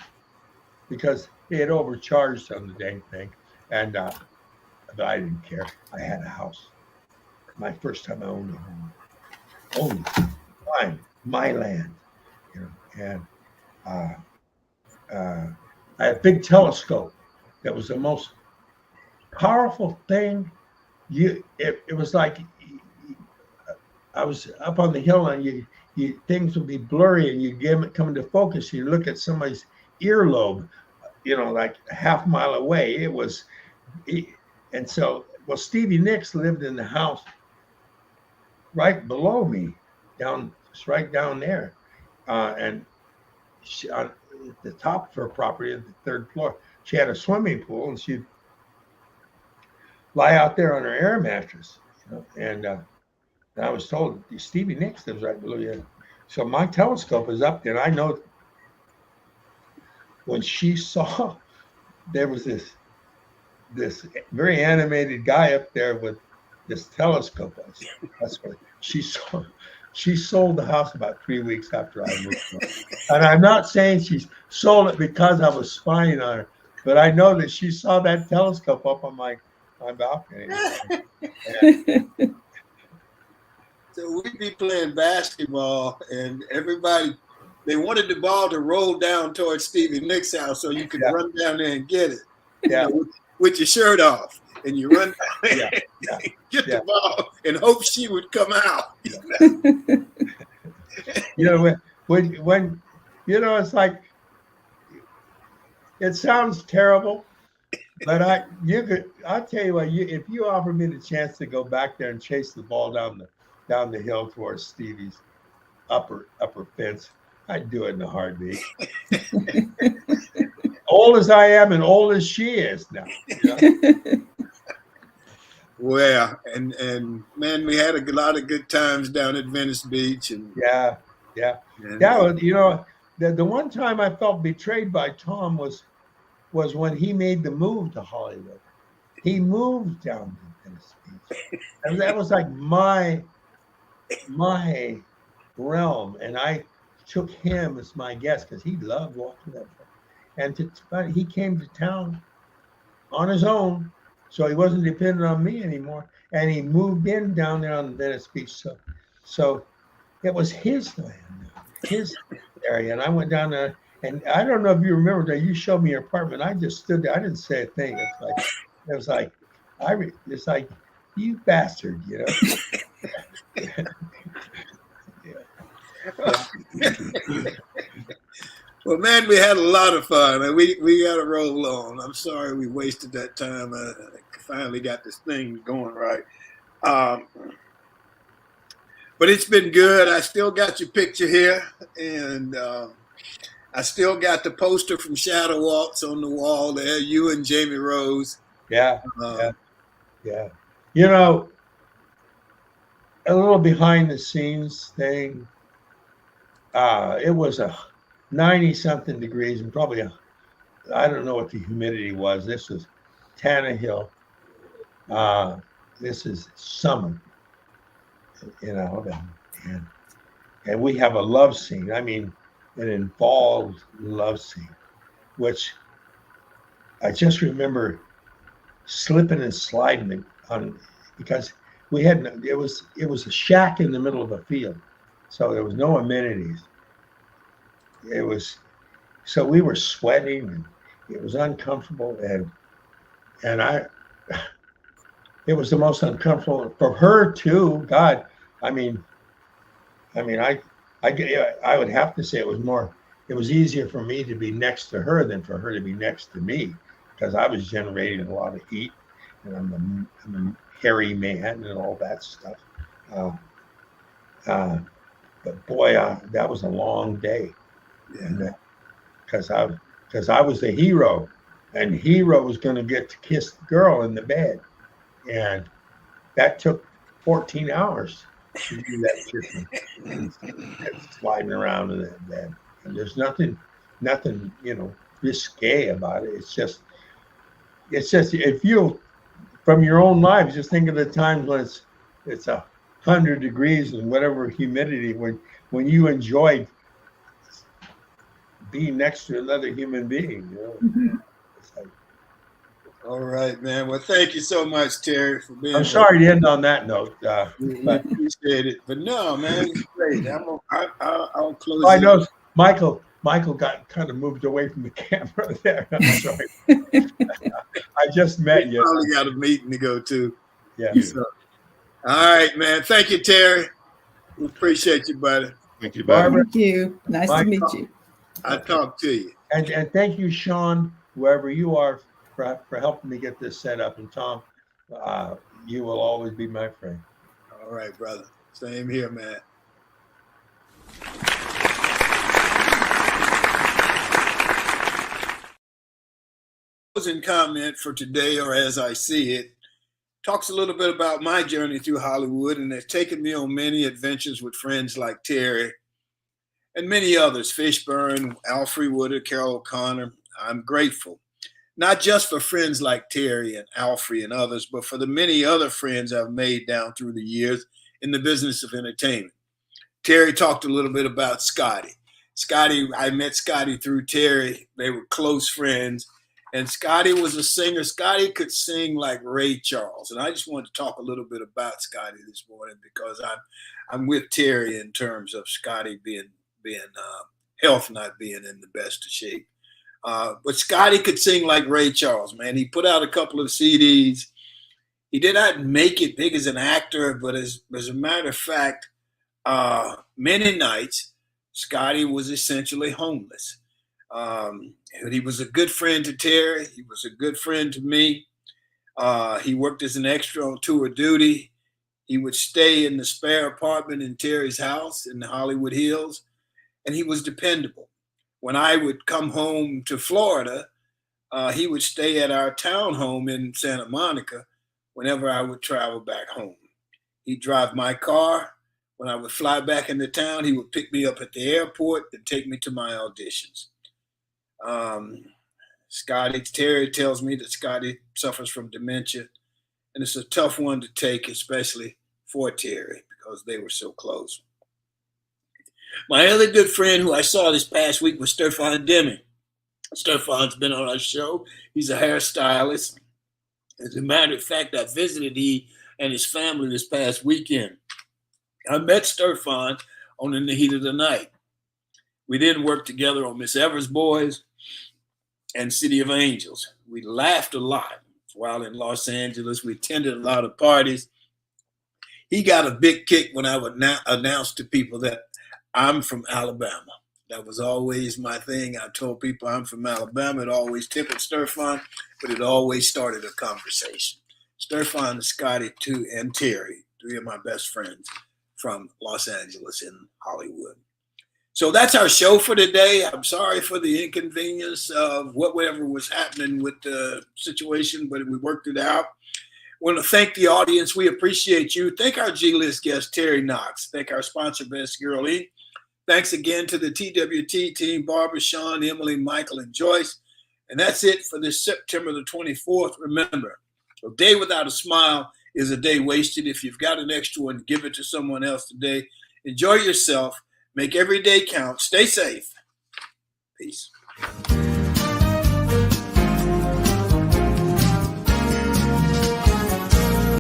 because they had overcharged on the dang thing, and but I didn't care. I had a house. My first time I owned a home. Owned it. Fine. My land. And I had a big telescope that was the most powerful thing. It was like I was up on the hill, and things would be blurry, and you come into focus. You look at somebody's earlobe, like a half mile away. And so Stevie Nicks lived in the house right below me, right down there, and she, on the top of her property, at the third floor, she had a swimming pool, and she'd lie out there on her air mattress, and I was told Stevie Nicks lives right below you. So my telescope is up there, and I know when she saw there was this very animated guy up there with this telescope. That's what she saw. She sold the house about 3 weeks after I moved on. And I'm not saying she sold it because I was spying on her, but I know that she saw that telescope up on my balcony. So we'd be playing basketball, and everybody, they wanted the ball to roll down towards Stevie Nicks' house so you could run down there and get it. Yeah. With your shirt off, and you run down there, get the ball, and hope she would come out. You know, when you know, it's like, it sounds terrible, but I'll tell you what, if you offer me the chance to go back there and chase the ball down the hill towards Stevie's upper fence, I'd do it in a heartbeat. Old as I am and old as she is now. You know? Well, and man, we had a lot of good times down at Venice Beach, and Yeah. Well, you know, the one time I felt betrayed by Tom was when he made the move to Hollywood. He moved down to Venice Beach, and that was like my realm, and I took him as my guest because he loved walking that way. And but he came to town on his own, so he wasn't dependent on me anymore. And he moved in down there on Venice Beach, so it was his land, his area. And I went down there, and I don't know if you remember that you showed me your apartment. I just stood there. I didn't say a thing. It's like you bastard, you know. Well, man, we had a lot of fun, and we got to roll on. I'm sorry we wasted that time. I finally got this thing going right. But it's been good. I still got your picture here, and I still got the poster from Shadow Waltz on the wall there, you and Jamie Rose. Yeah. You know, a little behind the scenes thing. It was a 90-something degrees, and probably I don't know what the humidity was. This was Tannehill. This is summer in Alabama, and we have a love scene. I mean, an involved love scene, which I just remember slipping and sliding on, because we had it was a shack in the middle of a field, so there was no amenities. So we were sweating, and it was uncomfortable, and it was the most uncomfortable for her too. God, I mean, I would have to say it was easier for me to be next to her than for her to be next to me, because I was generating a lot of heat, and I'm a hairy man and all that stuff. But boy, that was a long day, and because I was the hero, and hero was going to get to kiss the girl in the bed, and that took 14 hours to do that kissing and sliding around in that bed. And there's nothing, you know, risque about it. It's just if you, from your own lives, just think of the times when it's 100 degrees and whatever humidity, when you enjoyed being next to another human being, you know. Mm-hmm. It's like, all right, man. Well, thank you so much, Terry, for being. I'm sorry to end on that note. We appreciate it, but no, man, it's great. I'll close. I know Michael got kind of moved away from the camera there. I'm sorry. I just met you. Probably got a meeting to go to. Yeah. So, all right, man. Thank you, Terry. We appreciate you, buddy. Thank you, Barbara. Thank you. Nice to meet you. I'll talk to you. And thank you, Sean, wherever you are, for helping me get this set up. And Tom, you will always be my friend. All right, brother. Same here, man. Closing comment for today, or as I see it, talks a little bit about my journey through Hollywood, and it's taken me on many adventures with friends like Terry and many others, Fishburne, Alfre Woodard, Carol O'Connor. I'm grateful, not just for friends like Terry and Alfre and others, but for the many other friends I've made down through the years in the business of entertainment. Terry talked a little bit about Scotty. I met Scotty through Terry. They were close friends. And Scotty was a singer. Scotty could sing like Ray Charles. And I just wanted to talk a little bit about Scotty this morning, because I'm with Terry in terms of Scotty being health not being in the best of shape. But Scotty could sing like Ray Charles, man. He put out a couple of CDs. He did not make it big as an actor, but as a matter of fact, many nights, Scotty was essentially homeless. He was a good friend to Terry. He was a good friend to me. He worked as an extra on tour duty. He would stay in the spare apartment in Terry's house in the Hollywood Hills, and he was dependable. When I would come home to Florida, he would stay at our townhome in Santa Monica whenever I would travel back home. He'd drive my car. When I would fly back into town, he would pick me up at the airport and take me to my auditions. Terry tells me that Scotty suffers from dementia, and it's a tough one to take, especially for Terry, because they were so close. My other good friend who I saw this past week was Stefan Deming. Stefan's been on our show. He's a hairstylist. As a matter of fact, I visited he and his family this past weekend. I met Stefan on In the Heat of the Night. We then worked together on Miss Evers Boys and City of Angels. We laughed a lot while in Los Angeles. We attended a lot of parties. He got a big kick when I would announce to people that I'm from Alabama. That was always my thing. I told people I'm from Alabama. It always tickled Stefan, but it always started a conversation. Stefan, Scotty, too, and Terry, three of my best friends from Los Angeles and Hollywood. So that's our show for today. I'm sorry for the inconvenience of whatever was happening with the situation, but we worked it out. I want to thank the audience. We appreciate you. Thank our G-List guest, Terry Knox. Thank our sponsor, Best Girl Inc. Thanks again to the TWT team, Barbara, Sean, Emily, Michael, and Joyce. And that's it for this September the 24th. Remember, a day without a smile is a day wasted. If you've got an extra one, give it to someone else today. Enjoy yourself. Make every day count. Stay safe. Peace.